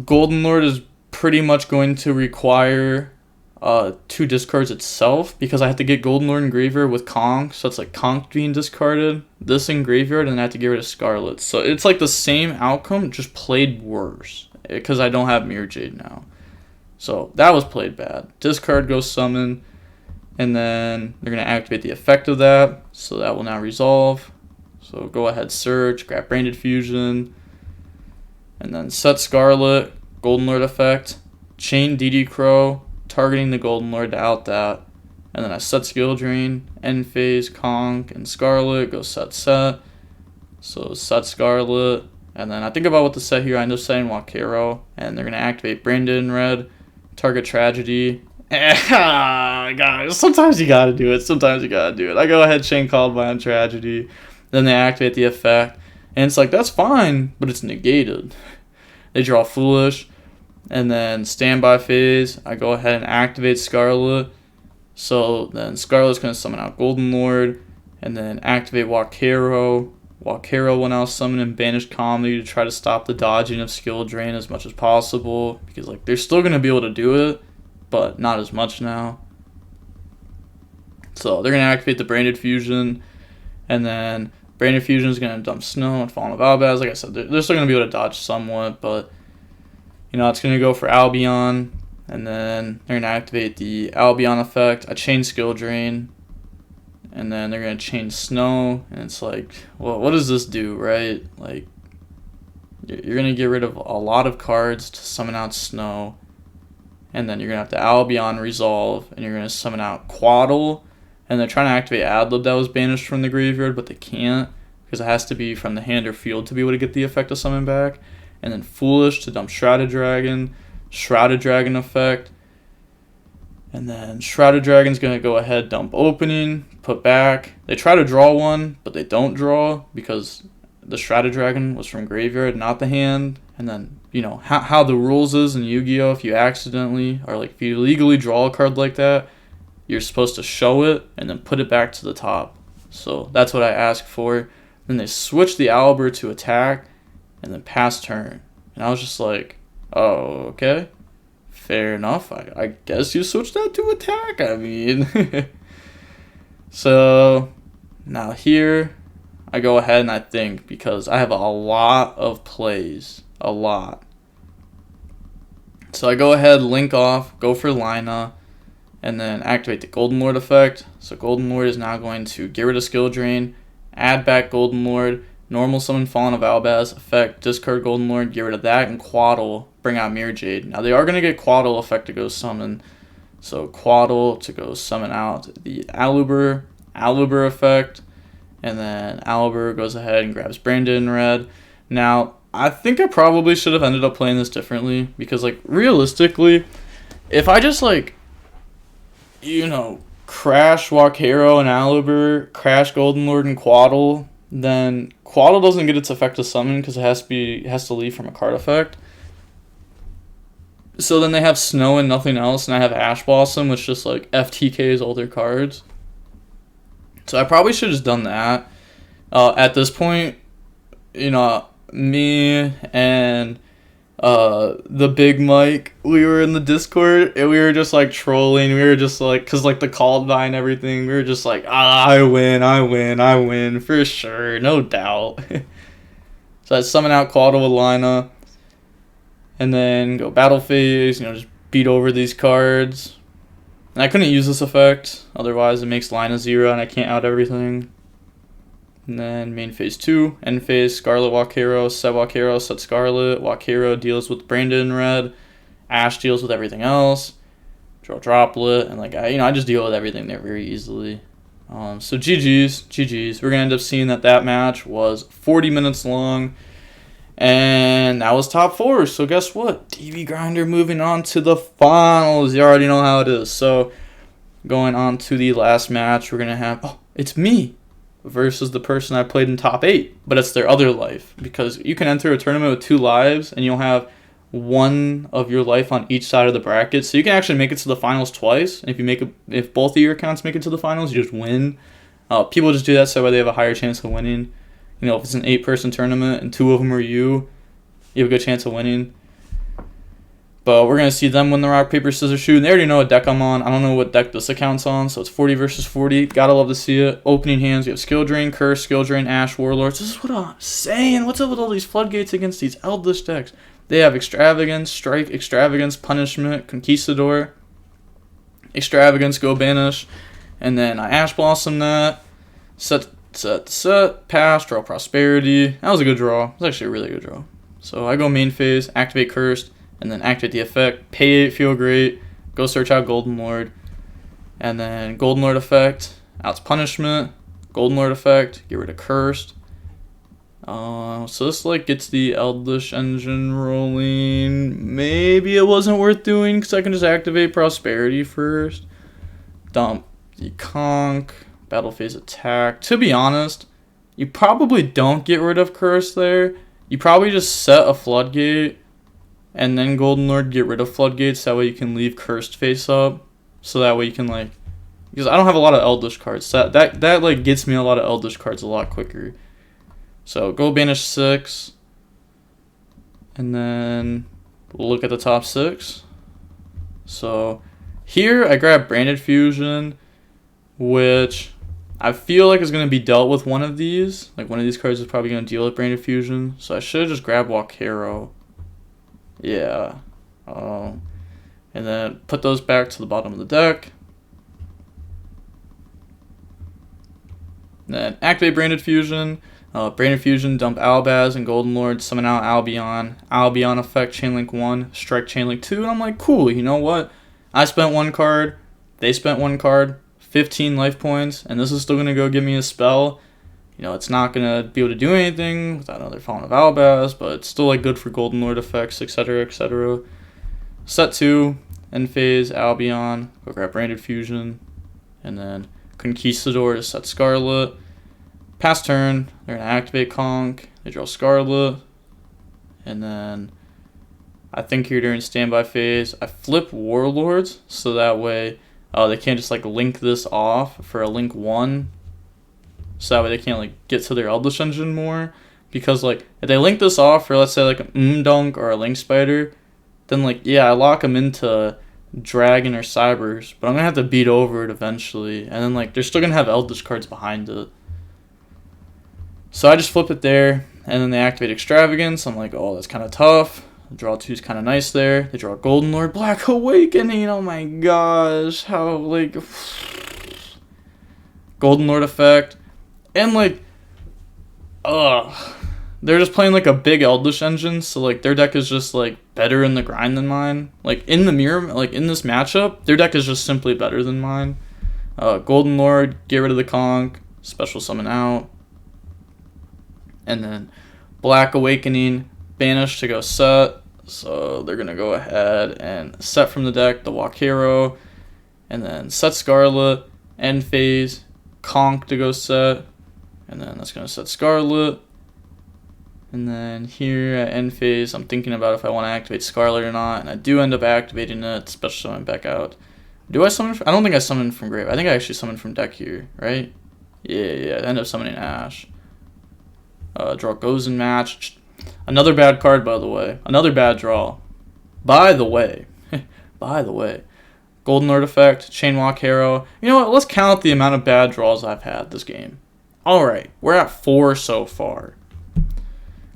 Golden Lord is pretty much going to require 2 discards itself, because I had to get Golden Lord and Graveyard with Conch, so it's like Conch being discarded, this in Graveyard, and I had to get rid of Scarlet. So it's like the same outcome, just played worse, because I don't have Mirror Jade now. So that was played bad. Discard goes summon, and then they're going to activate the effect of that, so that will now resolve. So go ahead, search, grab Branded Fusion, and then set Scarlet, Golden Lord effect, chain dotKuro, targeting the Golden Lord to out that, and then I set Skill Drain, End Phase, Conch, and Scarlet, go set. So set Scarlet, and then I think about what to set here. I end up setting YuGiToad, and they're going to activate Branded in red, target Tragedy. Guys, sometimes you gotta do it, I go ahead, chain Called by on Tragedy, then they activate the effect, and it's like, that's fine, but it's negated. They draw Foolish, and then Standby Phase, I go ahead and activate Scarlet, so then Scarlet's going to summon out Golden Lord, and then activate YuGiToad. YuGiToad will now summon and banish Comedy to try to stop the dodging of Skill Drain as much as possible, because like they're still going to be able to do it, but not as much now. So they're going to activate the Branded Fusion, and then Branded Fusion is going to dump Snow and Fallen of Albaz. Like I said, they're still going to be able to dodge somewhat, but you know, it's going to go for Albion, and then they're going to activate the Albion effect. I chain Skill Drain, and then they're going to chain Snow, and it's like, well, what does this do, right? Like, you're going to get rid of a lot of cards to summon out Snow, and then you're going to have to Albion resolve, and you're going to summon out Quaddle, and they're trying to activate Adlib that was banished from the graveyard, but they can't, because it has to be from the hand or field to be able to get the effect of summon back. And then Foolish to dump Shrouded Dragon effect. And then Shrouded Dragon's going to go ahead, dump Opening, put back. They try to draw one, but they don't draw because the Shrouded Dragon was from graveyard, not the hand. And then, you know, how the rules is in Yu-Gi-Oh! If you accidentally, or like if you legally draw a card like that, you're supposed to show it and then put it back to the top. So that's what I asked for. Then they switched the Albert to attack, and then pass turn. And I was just like, oh, okay. Fair enough. I guess you switched that to attack. I mean. So, now here, I go ahead and I think, because I have a lot of plays. A lot. So I go ahead, link off, go for Lina, and then activate the Golden Lord effect. So Golden Lord is now going to get rid of Skill Drain, add back Golden Lord, normal summon Fallen of Albaz, effect, discard Golden Lord, get rid of that, and Quaddle, bring out Mirror Jade. Now they are going to get Quaddle effect to go summon. So Quaddle to go summon out the Aluber effect, and then Aluber goes ahead and grabs Branded in red. Now, I think I probably should have ended up playing this differently, because like realistically, if I just like, you know, crash YuGiToad and Aluber, crash Golden Lord and Quaddle, then Quaddle doesn't get its effect to summon because it has to leave from a card effect. So then they have Snow and nothing else, and I have Ash Blossom, which just like FTKs all their cards. So I probably should have just done that. At this point, you know, me and the Big Mike, we were in the Discord, and we were just like trolling. We were just like, cause like the called by and everything, we were just like, I win for sure, no doubt. So I summon out Quaddle with Lina, and then go battle phase, you know, just beat over these cards. And I couldn't use this effect, otherwise it makes Lina 0 and I can't out everything. And then main phase 2, end phase, Scarlet YuGiToad, set Scarlet, YuGiToad deals with Branded in red, Ash deals with everything else, draw Droplet, and like I just deal with everything there very easily. So GG's. We're gonna end up seeing that match was 40 minutes long, and that was top 4. So guess what? DB Grinder moving on to the finals. You already know how it is. So going on to the last match, we're gonna have it's me versus the person I played in top 8, but it's their other life, because you can enter a tournament with 2 lives and you'll have 1 of your life on each side of the bracket, so you can actually make it to the finals twice. And if both of your accounts make it to the finals, you just win. People just do that so they have a higher chance of winning. You know, if it's an 8-person tournament and 2 of them are you have a good chance of winning. But we're going to see them win the rock, paper, scissors, shoot. And they already know what deck I'm on. I don't know what deck this account's on, so it's 40 versus 40. Gotta love to see it. Opening hands, we have Skill Drain, Curse, Skill Drain, Ash, Warlords. This is what I'm saying. What's up with all these floodgates against these Eldritch decks? They have Extravagance, Strike, Extravagance, Punishment, Conquistador, Extravagance, Go Banish. And then I Ash Blossom that. Set, pass, draw Prosperity. That was a good draw. It was actually a really good draw. So I go main phase, activate Cursed, and then activate the effect. Pay 8, feel great. Go search out Golden Lord. And then Golden Lord effect, out's Punishment. Golden Lord effect, get rid of Cursed. So this like gets the Eldritch engine rolling. Maybe it wasn't worth doing because I can just activate Prosperity first. Dump the Conch. Battle phase attack. To be honest, you probably don't get rid of Curse there. You probably just set a Floodgate and then Golden Lord get rid of Floodgates. That way you can leave Cursed face up. So that way you can like, because I don't have a lot of Eldritch cards. That like gets me a lot of Eldritch cards a lot quicker. So go banish 6. And then look at the top 6. So here I grab Branded Fusion, which I feel like is going to be dealt with one of these. Like one of these cards is probably going to deal with Branded Fusion. So I should have just grabbed Walkero. Yeah. And then put those back to the bottom of the deck. Then activate Branded Fusion. Branded Fusion, dump Albaz and Golden Lord, summon out Albion. Albion effect, Chainlink 1, strike Chainlink 2. And I'm like, cool, you know what? I spent 1 card. They spent 1 card. 15 life points. And this is still going to go give me a spell. You know, it's not going to be able to do anything without another Fallen of Albaz, but it's still like good for Golden Lord effects, etc., etc. Set 2, end phase, Albion, go grab Branded Fusion, and then Conquistador to set Scarlet. Pass turn, they're going to activate Conch, they draw Scarlet, and then I think here during standby phase, I flip Warlords, so that way they can't just like link this off for a link 1. So that way they can't like get to their Eldritch engine more. Because like if they link this off for let's say like an Dunk or a Link Spider, then like yeah, I lock them into Dragon or Cybers, but I'm gonna have to beat over it eventually. And then like they're still gonna have Eldritch cards behind it. So I just flip it there, and then they activate Extravagance. I'm like, oh, that's kind of tough. Draw 2 is kind of nice there. They draw Golden Lord, Black Awakening. Oh my gosh, how like Golden Lord effect. And like, they're just playing like a big Eldritch engine, so like their deck is just like better in the grind than mine. Like in the mirror, like in this matchup, their deck is just simply better than mine. Golden Lord, get rid of the Conch, special summon out, and then Black Awakening, banish to go set. So they're gonna go ahead and set from the deck the Walkero, and then set Scarlet, end phase, Conch to go set. And then that's going to set Scarlet. And then here at end phase, I'm thinking about if I want to activate Scarlet or not. And I do end up activating it, special summon back out. Do I summon? I don't think I summoned from grave. I think I actually summoned from deck here, right? Yeah. I end up summoning Ash. Draw goes in match. Another bad card, by the way. Another bad draw. By the way. Golden Lord effect, Chain Walk Hero. You know what? Let's count the amount of bad draws I've had this game. Alright, we're at 4 so far.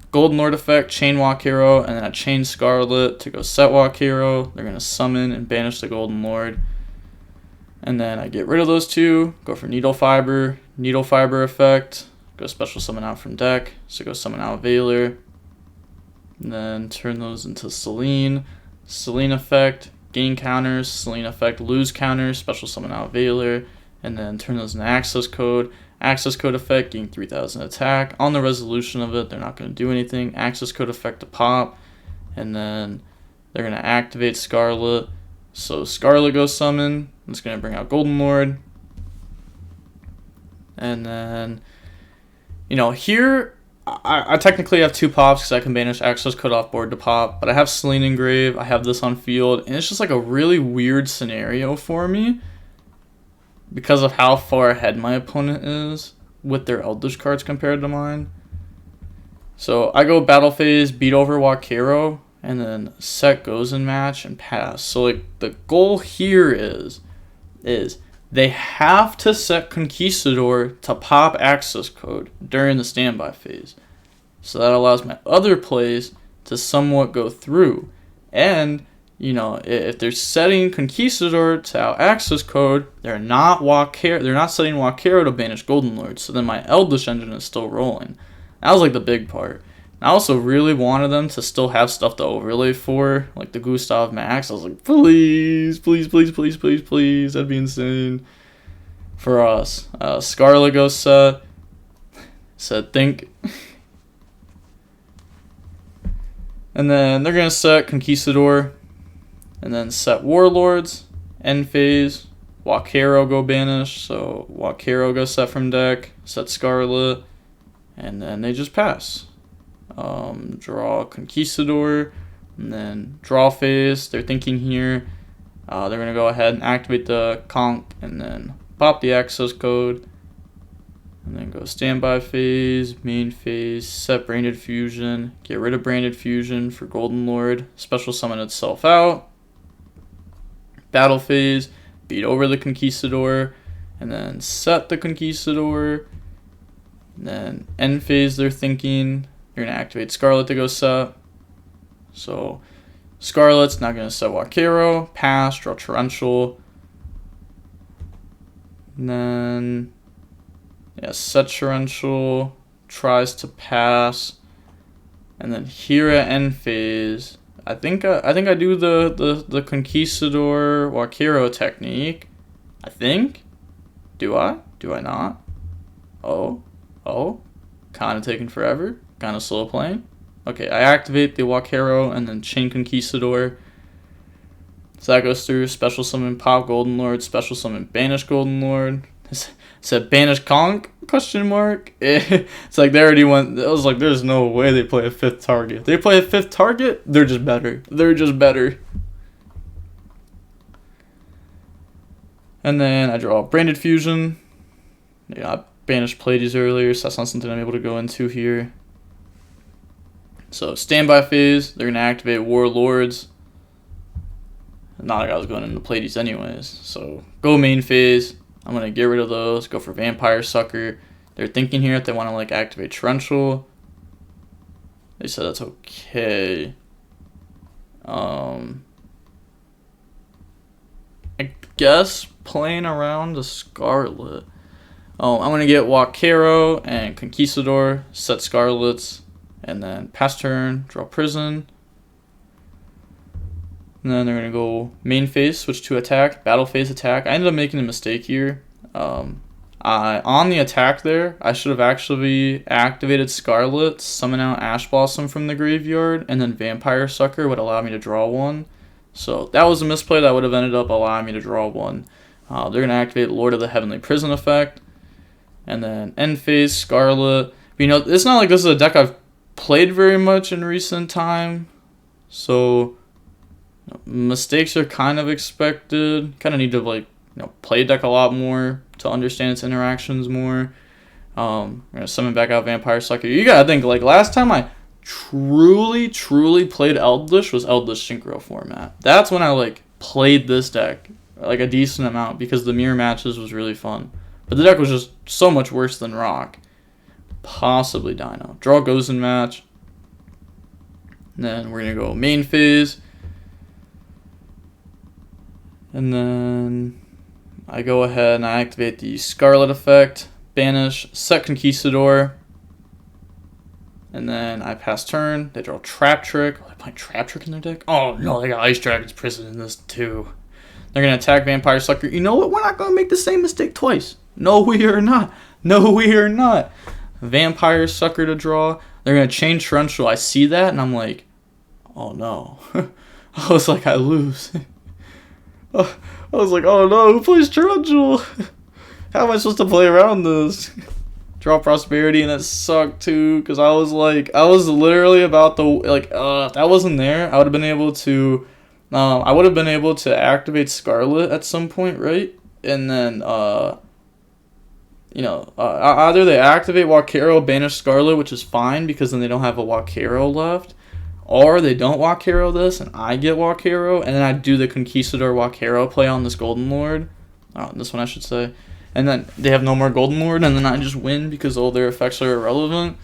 Golden Lord effect, Chain Walk Hero, and then I Chain Scarlet to go set Walk Hero. They're going to summon and banish the Golden Lord. And then I get rid of those 2, go for Needle Fiber effect, go special summon out from deck, so go summon out Veiler. And then turn those into Selene effect, gain counters, Selene effect, lose counters, special summon out Veiler. And then turn those into Access Code. Access Code effect, gain 3000 attack. On the resolution of it, they're not going to do anything. Access Code effect to pop. And then they're going to activate Scarlet. So Scarlet goes summon. It's going to bring out Golden Lord. And then, you know, here, I technically have 2 pops because I can banish Access Code off board to pop. But I have Selene Engrave. I have this on field. And it's just like a really weird scenario for me, because of how far ahead my opponent is with their Eldritch cards compared to mine. So I go battle phase, beat over Walkero, and then set goes in match and pass. So like the goal here is they have to set Conquistador to pop access code during the standby phase. So that allows my other plays to somewhat go through. And, you know, if they're setting Conquistador to out access code, they're not setting Walkero to banish Golden Lord. So then my Eldritch engine is still rolling. That was like the big part. I also really wanted them to still have stuff to overlay for, like the Gustav Max. I was like, please, please, please, please, please, please. That'd be insane for us. Scarlet goes set. Said think. And then they're going to set Conquistador. And then set Warlords. End phase. Walkero go banish. So Walkero go set from deck. Set Scarlet. And then they just pass. Draw Conquistador, and then draw phase. They're thinking here. They're going to go ahead and activate the conch, and then pop the access code, and then go standby phase, main phase, set Branded Fusion, get rid of Branded Fusion for Golden Lord, special summon itself out, battle phase, beat over the Conquistador, and then set the Conquistador, and then end phase they're thinking. You're going to activate Scarlet to go set. So Scarlet's not going to set Walkero. Pass, draw Torrential. And then, yeah, set Torrential. Tries to pass. And then here at end phase, I think I do the Conquistador Walkero technique. I think. Do I? Do I not? Oh. Kind of taking forever. Kind of slow playing. Okay, I activate the Walkero and then chain Conquistador. So that goes through. Special summon pop Golden Lord. Special summon banish Golden Lord. It said banish conch? Question mark. It's like they already went. I was like, there's no way they play a fifth target. If they play a fifth target, they're just better. They're just better. And then I draw Branded Fusion. Yeah, I banished Pleiades earlier, so that's not something I'm able to go into here. So standby phase, they're going to activate Warlords. Not like I was going into Pleiades anyways. So go main phase. I'm going to get rid of those. Go for Vampire Sucker. They're thinking here if they want to like activate Torrential. They said that's okay. I guess playing around the Scarlet. I'm going to get Walkero and Conquistador. Set Scarlets. And then pass turn, draw Prison. And then they're going to go main phase, switch to attack, battle phase attack. I ended up making a mistake here. On the attack there, I should have actually activated Scarlet, summon out Ash Blossom from the graveyard, and then Vampire Sucker would allow me to draw one. So that was a misplay that would have ended up allowing me to draw one. They're going to activate Lord of the Heavenly Prison effect. And then end phase, Scarlet. But, you know, it's not like this is a deck I've played very much in recent time, so mistakes are kind of expected. Kind of need to like play deck a lot more to understand its interactions more. I'm gonna summon back out Vampire Sucker. You gotta think like last time I truly played Eldritch was Eldritch Synchro format. That's when I like played this deck like a decent amount because the mirror matches was really fun. But the deck was just so much worse than Rock. Possibly Dino. Draw goes in match. And then we're going to go main phase. And then I go ahead and I activate the Scarlet effect. Banish. Set Conquistador. And then I pass turn. They draw Trap Trick. Oh, they play Trap Trick in their deck? Oh no, they got Ice Dragon's Prison in this too. They're going to attack Vampire Sucker. You know what? We're not going to make the same mistake twice. No, we are not. No, we are not. Vampire Sucker to draw. They're going to chain Torrential. I see that, and I'm like, oh, no. I was like, I lose. I was like, oh, no. Who plays Torrential? How am I supposed to play around this? Draw Prosperity, and that sucked, too, because I was literally about to, like, if that wasn't there, I would have been able to, activate Scarlet at some point, right? And then, either they activate Walkero, banish Scarlet, which is fine because then they don't have a Walkero left, Or they don't walk hero this, and I get walk hero, and then I do the Conquistador walk hero play on this Golden Lord. This one I should say. And then they have no more Golden Lord, and then I just win because all their effects are irrelevant.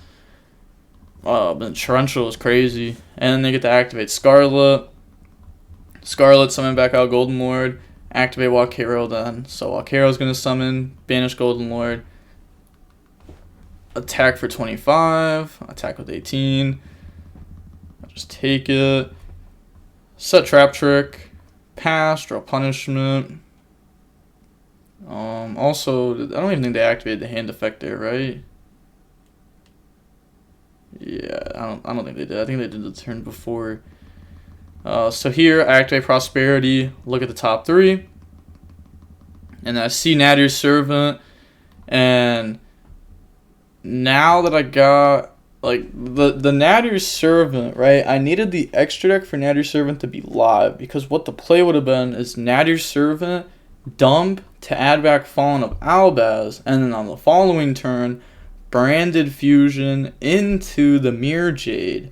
But Torrential is crazy. And then they get to activate Scarlet. Scarlet, summon back out Golden Lord. Activate walk hero then. So walk hero is going to summon, banish Golden Lord. Attack for 25. Attack with 18. I'll just take it. Set Trap Trick. Pass. Draw Punishment. Also, I don't even think they activated the hand effect there, right? Yeah, I don't think they did. I think they did the turn before. So here, I activate Prosperity. Look at the top 3. And I see Natty's Servant. And now that I got, like, the Natty's Servant, right? I needed the extra deck for Natty's Servant to be live. Because what the play would have been is Natty's Servant, dump to add back Fallen of Albaz. And then on the following turn, Branded Fusion into the Mirror Jade.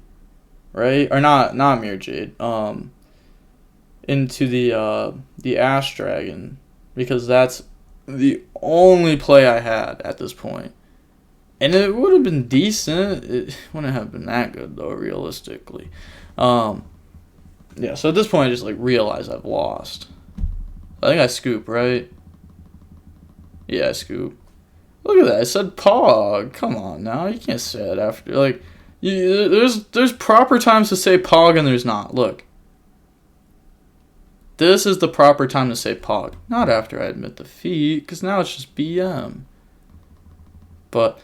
Right? Or not Mirror Jade. Into the Ash Dragon. Because that's the only play I had at this point. And it would have been decent. It wouldn't have been that good though, realistically. Yeah, so at this point I just like realize I've lost. I think I scoop, right? Yeah, I scoop. Look at that. I said Pog. Come on now. You can't say that after. Like, there's proper times to say Pog and there's not. Look. This is the proper time to say Pog. Not after I admit defeat, because now it's just BM. But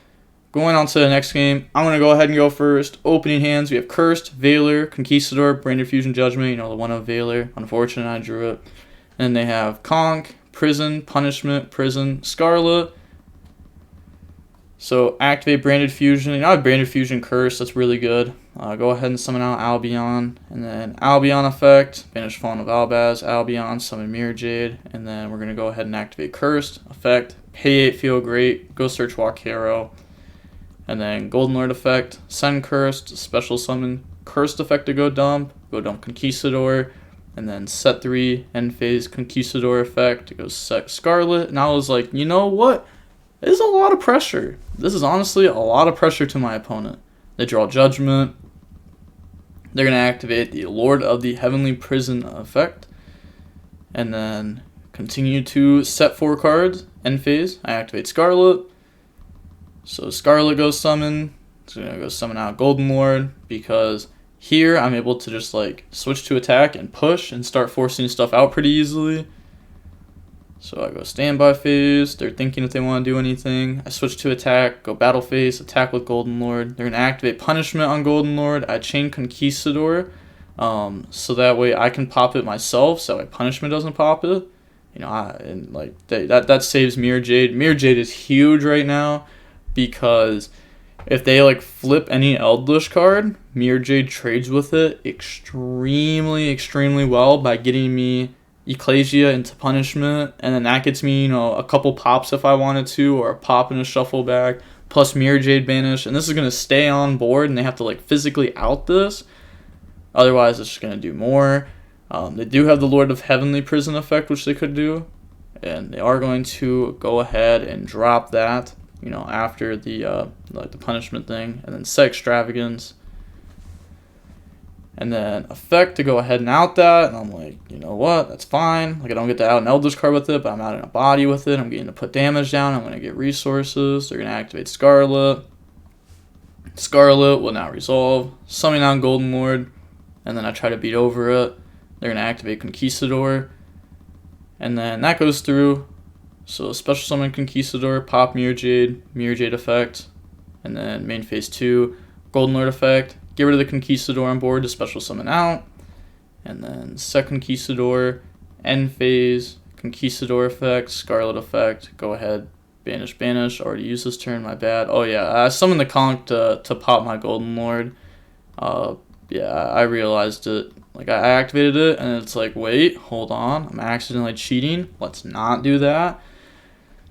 going on to the next game, I'm going to go ahead and go first. Opening hands, we have Cursed, Valor, Conquistador, Branded Fusion Judgment. You know, the one of Valor. Unfortunate, I drew it. And they have Conk, Prison, Punishment, Prison, Scarlet. So activate Branded Fusion. You know, I have Branded Fusion Curse. That's really good. Go ahead and summon out Albion. And then Albion effect. Banish Fallen of Albaz. Albion. Summon Mirror Jade. And then we're going to go ahead and activate Cursed. Effect. Pay 8. Feel great. Go search Walk Hero. And then Golden Lord effect. Send Cursed. Special summon. Cursed effect to go dump. Go dump Conquistador. And then set 3. End phase Conquistador effect to go set Scarlet. And I was like, you know what? This is a lot of pressure. This is honestly a lot of pressure to my opponent. They draw Judgment. They're going to activate the Lord of the Heavenly Prison effect. And then continue to set 4 cards. End phase. I activate Scarlet. So Scarlet goes summon. It's going to go summon out Golden Lord. Because here I'm able to just like switch to attack and push and start forcing stuff out pretty easily. So I go standby phase. They're thinking if they want to do anything. I switch to attack. Go battle phase. Attack with Golden Lord. They're going to activate Punishment on Golden Lord. I chain Conquistador. So that way I can pop it myself. So that way Punishment doesn't pop it. You know, and like that saves Mirror Jade. Mirror Jade is huge right now because if they like flip any Eldritch card, Mirror Jade trades with it extremely well by getting me Ecclesia into Punishment, and then that gets me, you know, a couple pops if I wanted to, or a pop in a shuffle bag, plus Mirror Jade banish, and this is going to stay on board, and they have to like physically out this, otherwise it's just going to do more. They do have the Lord of Heavenly Prison effect, which they could do, and they are going to go ahead and drop that, you know, after the like the punishment thing, and then set Extravagance. And then effect to go ahead and out that. And I'm like, you know what? That's fine. Like, I don't get to out an Eldritch card with it, but I'm out in a body with it. I'm getting to put damage down. I'm going to get resources. They're going to activate Scarlet. Scarlet will now resolve. Summon out Golden Lord. And then I try to beat over it. They're going to activate Conquistador. And then that goes through. So special summon Conquistador. Pop Mirror Jade effect. And then main phase 2. Golden Lord effect. Get rid of the Conquistador on board to special summon out. And then set Conquistador, end phase, Conquistador effect, Scarlet effect. Go ahead, banish. Already used this turn, my bad. Oh yeah, I summoned the Conch to pop my Golden Lord. Yeah, I realized it. Like, I activated it, and it's like, wait, hold on. I'm accidentally cheating. Let's not do that.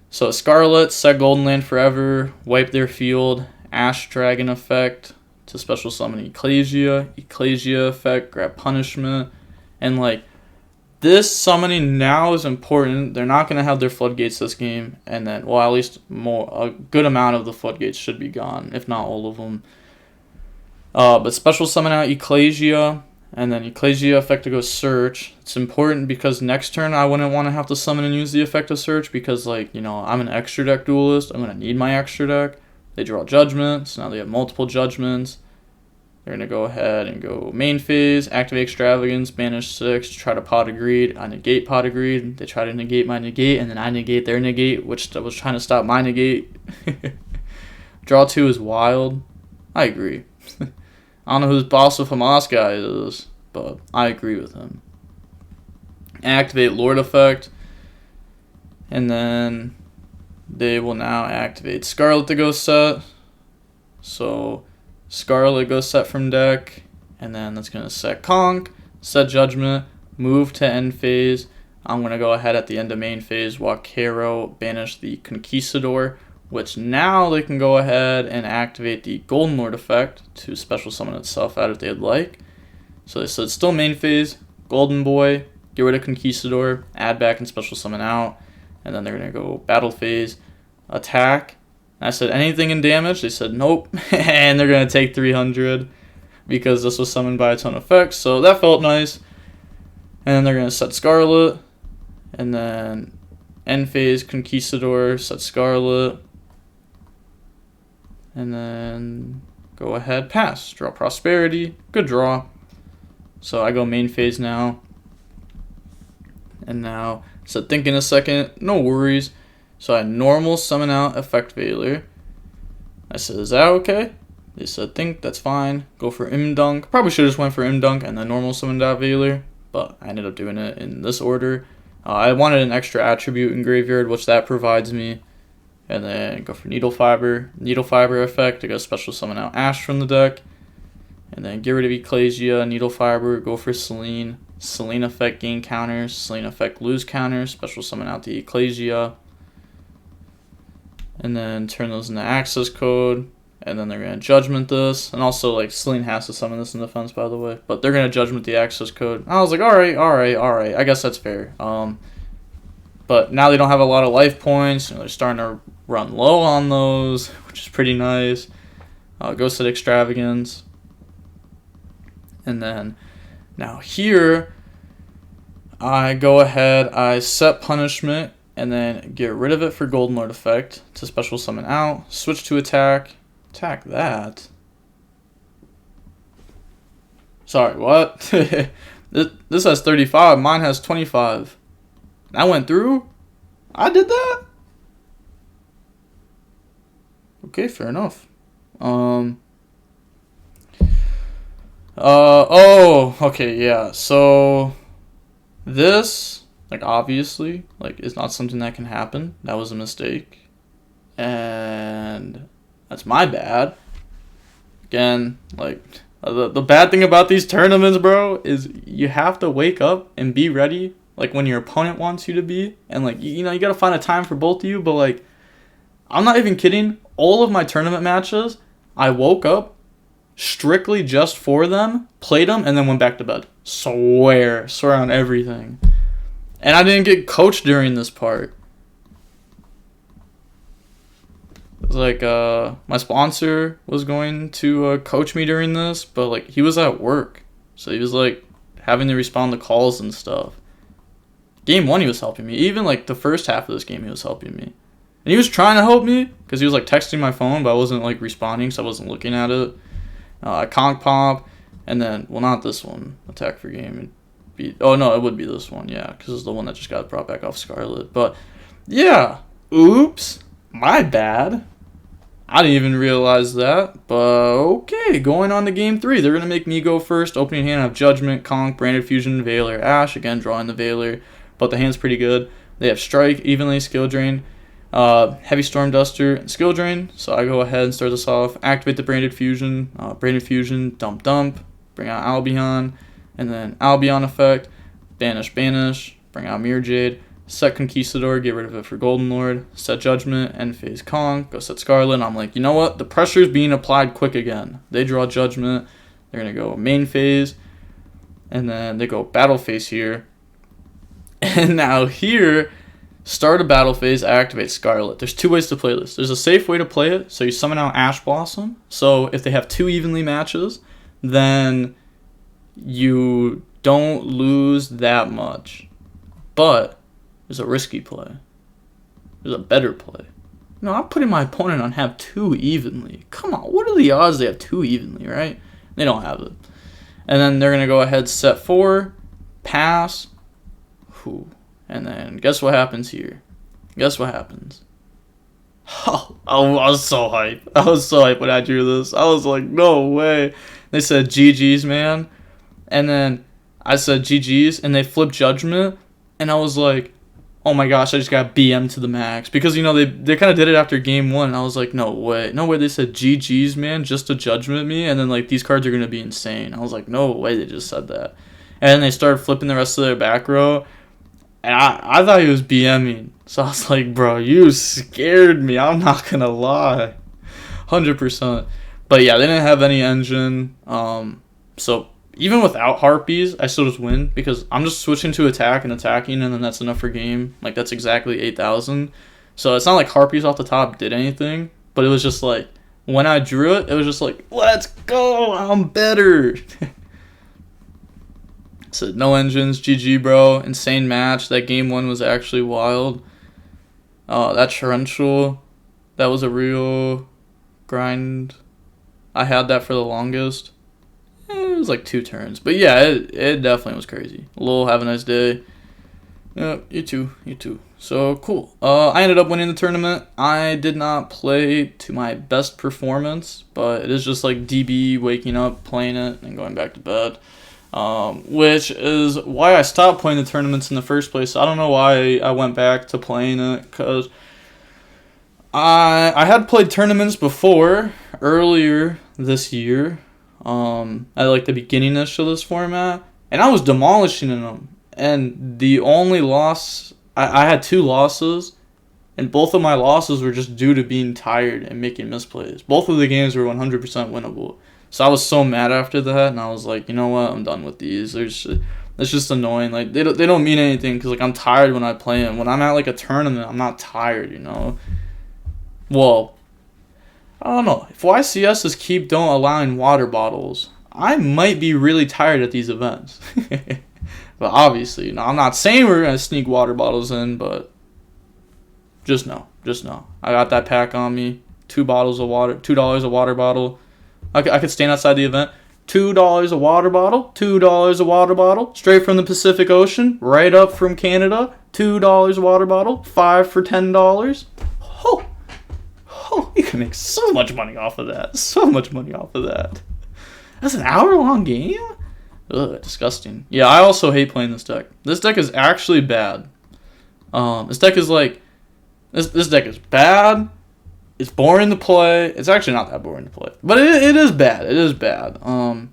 So Scarlet, set Golden Land forever, wipe their field, Ash Dragon effect to special summon Ecclesia effect, grab punishment, and like this summoning now is important. They're not going to have their floodgates this game, and then, well, at least a good amount of the floodgates should be gone, if not all of them. But special summon out Ecclesia, and then Ecclesia effect to go search. It's important because next turn I wouldn't want to have to summon and use the effect of search because, like, you know, I'm an extra deck duelist. I'm going to need my extra deck. They draw judgment, so now they have multiple judgments. They're going to go ahead and go main phase, activate Extravagance, banish 6, try to Pot of Greed. I negate Pot of Greed. They try to negate my negate, and then I negate their negate, which was trying to stop my negate. Draw 2 is wild. I agree. I don't know who this Boss of Hamas guy is, but I agree with him. Activate Lord effect, and then they will now activate Scarlet to go set. So Scarlet goes set from deck, and then that's going to set Conk, set Judgment, move to end phase. I'm going to go ahead at the end of main phase, Wakero, banish the Conquistador, which now they can go ahead and activate the Golden Lord effect to special summon itself out if they'd like. So they said still main phase, Golden Boy, get rid of Conquistador, add back and special summon out, and then they're going to go battle phase, attack. I said anything in damage, they said nope, and they're going to take 300 because this was summoned by a ton of effects, so that felt nice. And then they're going to set Scarlet, and then end phase, Conquistador, set Scarlet, and then go ahead, pass, draw Prosperity, good draw. So I go main phase now, and now, so thinking a second, no worries. So I normal summon out Effect Veiler. I said, is that okay? They said, think, that's fine. Go for Imdunk. Probably should have just went for Imdunk and then normal summoned out Veiler, but I ended up doing it in this order. I wanted an extra attribute in Graveyard, which that provides me. And then go for Needle Fiber. Needle Fiber effect to go special summon out Ash from the deck. And then get rid of Ecclesia, Needle Fiber, go for Selene. Selene effect gain counters, Selene effect lose counters, special summon out the Ecclesia. And then turn those into access code, and then they're going to judgment this. And also, like, Selene has to summon this in defense, by the way. But they're going to judgment the access code. I was like, alright. I guess that's fair. But now they don't have a lot of life points. You know, they're starting to run low on those, which is pretty nice. Go set Extravagance. And then, now here, I go ahead, I set Punishment, and then get rid of it for Golden Lord effect to special summon out. Switch to attack. Attack that. Sorry, what? This has 35. Mine has 25. That went through? I did that? Okay, fair enough. Oh, okay, yeah. So this, like, obviously, like, is not something that can happen. That was a mistake. And that's my bad. Again, like, the bad thing about these tournaments, bro, is you have to wake up and be ready, like, when your opponent wants you to be. And, like, you know, you gotta find a time for both of you. But, like, I'm not even kidding. All of my tournament matches, I woke up strictly just for them, played them, and then went back to bed. Swear on everything. And I didn't get coached during this part. It was like, my sponsor was going to coach me during this, but, like, he was at work. So he was, like, having to respond to calls and stuff. Game 1, he was helping me. Even, like, the first half of this game, he was helping me. And he was trying to help me, because he was, like, texting my phone, but I wasn't, like, responding, so I wasn't looking at it. I conk pop, and then, well, not this one, attack for game. Oh, no, it would be this one, yeah, because it's the one that just got brought back off Scarlet. But, yeah, oops, my bad. I didn't even realize that, but okay, going on to game 3. They're going to make me go first. Opening hand, I have Judgment, Conk, Branded Fusion, Veiler, Ash. Again, drawing the Veiler, but the hand's pretty good. They have Strike, Evenly, Skill Drain, Heavy Storm Duster, and Skill Drain. So I go ahead and start this off. Activate the Branded Fusion, dump, bring out Albion, and then Albion effect, banish, bring out Mirror Jade, Set Conquistador, get rid of it for Golden Lord. Set Judgment, end phase Conk, go set Scarlet. I'm like, you know what? The pressure is being applied quick again. They draw Judgment. They're going to go main phase. And then they go battle phase here. And now here, start a battle phase, activate Scarlet. There's 2 ways to play this. There's a safe way to play it. So you summon out Ash Blossom. So if they have 2 evenly matches, then you don't lose that much. But there's a risky play. There's a better play. No, I'm putting my opponent on have 2 evenly. Come on, what are the odds they have 2 evenly, right? They don't have it. And then they're going to go ahead, set 4, pass. Whew. And then guess what happens here? Guess what happens? Oh, I was so hyped. I was so hyped when I drew this. I was like, no way. They said GG's, man. And then I said GG's, and they flipped Judgment. And I was like, oh my gosh, I just got BM to the max. Because, you know, they kind of did it after game 1. And I was like, no way. No way they said GG's, man, just to Judgment me. And then, like, these cards are going to be insane. I was like, no way they just said that. And then they started flipping the rest of their back row. And I thought he was BMing. So I was like, bro, you scared me. I'm not going to lie. 100%. But yeah, they didn't have any engine. So even without Harpies, I still just win. Because I'm just switching to attack and attacking. And then that's enough for game. Like, that's exactly 8,000. So it's not like Harpies off the top did anything. But it was just like, when I drew it, it was just like, let's go. I'm better. So no engines, GG, bro. Insane match. That game 1 was actually wild. That torrential, that was a real grind. I had that for the longest. It was like 2 turns. But yeah, it definitely was crazy. Lol, have a nice day. Yeah, you too. So, cool. I ended up winning the tournament. I did not play to my best performance, but it is just like DB waking up, playing it, and going back to bed. Which is why I stopped playing the tournaments in the first place. I don't know why I went back to playing it, because I had played tournaments before, earlier this year, at like the beginning-ish of this format, and I was demolishing in them. And the only loss, I had 2 losses, and both of my losses were just due to being tired and making misplays. Both of the games were 100% winnable. So I was so mad after that, and I was like, you know what, I'm done with these. It's just annoying. Like, they don't mean anything, because like, I'm tired when I play them. When I'm at like a tournament, I'm not tired, you know. Well, I don't know. If YCS's keep don't allowing water bottles, I might be really tired at these events. But obviously, you know, I'm not saying we're gonna sneak water bottles in, but just know. I got that pack on me. 2 bottles of water, $2 a water bottle. I could stand outside the event. $2 a water bottle. $2 a water bottle. Straight from the Pacific Ocean. Right up from Canada. $2 a water bottle. 5 for $10. Oh, you can make so much money off of that. That's an hour-long game? Ugh, disgusting. Yeah, I also hate playing this deck. This deck is actually bad. This deck is like... This deck is bad. It's boring to play. It's actually not that boring to play. But it is bad. I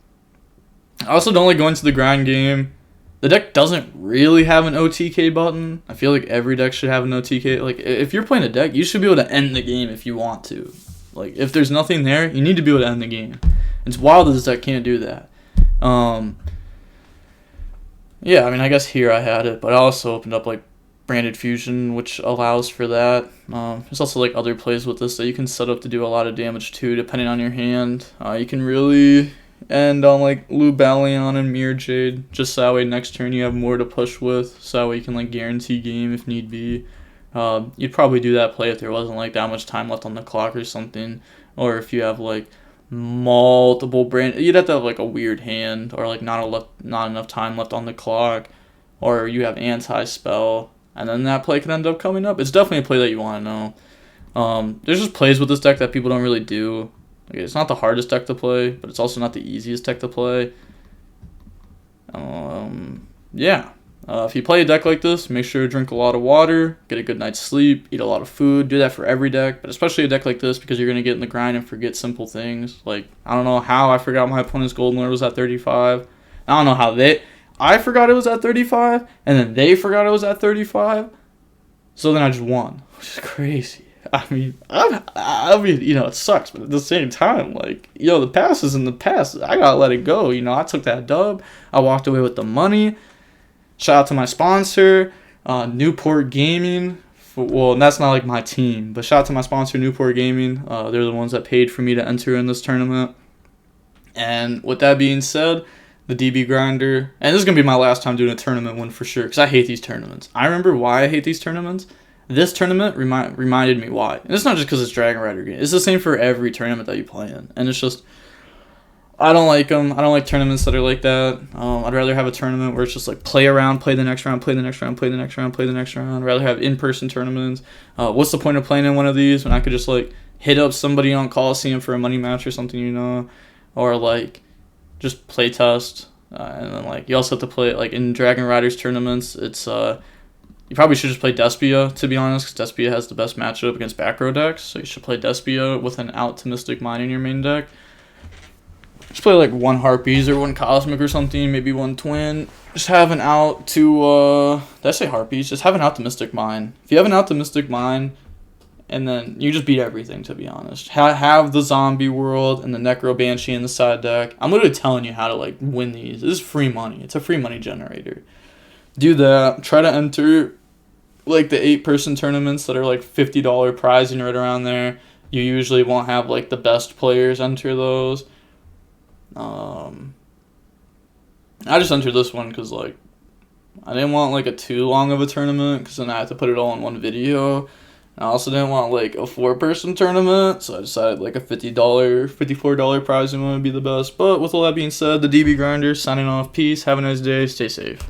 also don't like going to the grind game. The deck doesn't really have an OTK button. I feel like every deck should have an OTK. Like, if you're playing a deck, you should be able to end the game if you want to. Like, if there's nothing there, you need to be able to end the game. It's wild that this deck can't do that. Yeah, I mean, I guess here I had it. But I also opened up, like, Branded Fusion, which allows for that. There's also like other plays with this that you can set up to do a lot of damage too, depending on your hand. You can really end on like Lubalion and Mirror Jade, just so that way next turn you have more to push with, so that way you can like guarantee game if need be. You'd probably do that play if there wasn't like that much time left on the clock or something, or if you have like multiple you'd have to have like a weird hand, or like not enough time left on the clock, or you have anti-spell. And then that play could end up coming up. It's definitely a play that you want to know. There's just plays with this deck that people don't really do. Like, it's not the hardest deck to play, but it's also not the easiest deck to play. Yeah. If you play a deck like this, make sure to drink a lot of water, get a good night's sleep, eat a lot of food. Do that for every deck, but especially a deck like this, because you're going to get in the grind and forget simple things. Like, I don't know how I forgot my opponent's Golden Lord was at 35. I don't know how I forgot it was at 35, and then they forgot it was at 35. So then I just won, which is crazy. I mean, you know, it sucks, but at the same time, like, yo, the past is in the past. I gotta let it go. You know, I took that dub. I walked away with the money. Shout out to my sponsor, Newport Gaming. Well, that's not like my team, but shout out to my sponsor, Newport Gaming. They're the ones that paid for me to enter in this tournament. And with that being said, the DB grinder, and this is gonna be my last time doing a tournament win for sure, because I hate these tournaments. I remember why I hate these tournaments. This tournament reminded me why. And it's not just because it's Dragon Rider game. It's the same for every tournament that you play in. And it's just, I don't like them. I don't like tournaments that are like that. I'd rather have a tournament where it's just like play around, play the next round, play the next round, play the next round, play the next round. I'd rather have in-person tournaments. What's the point of playing in one of these when I could just like hit up somebody on Coliseum for a money match or something, you know? Or like just play test. And then like you also have to play like in Dragon Riders tournaments. It's you probably should just play Despia, to be honest, because Despia has the best matchup against back row decks. So you should play Despia with an out to Mystic Mine in your main deck. Just play like one Harpies or one Cosmic or something, maybe one Twin. Just have an out to, did I say Harpies? Just have an out to Mystic Mine. If you have an out to Mystic Mine, and then you just beat everything, to be honest. Have the Zombie World and the Necro Banshee in the side deck. I'm literally telling you how to like win these. This is free money. It's a free money generator. Do that. Try to enter like the 8-person tournaments that are like $50 prize and right around there. You usually won't have like the best players enter those. I just entered this one because like I didn't want like a too long of a tournament because then I had to put it all in one video. I also didn't want like a 4-person tournament, so I decided like a $54 prize would be the best. But with all that being said, the DB Grinder signing off. Peace. Have a nice day. Stay safe.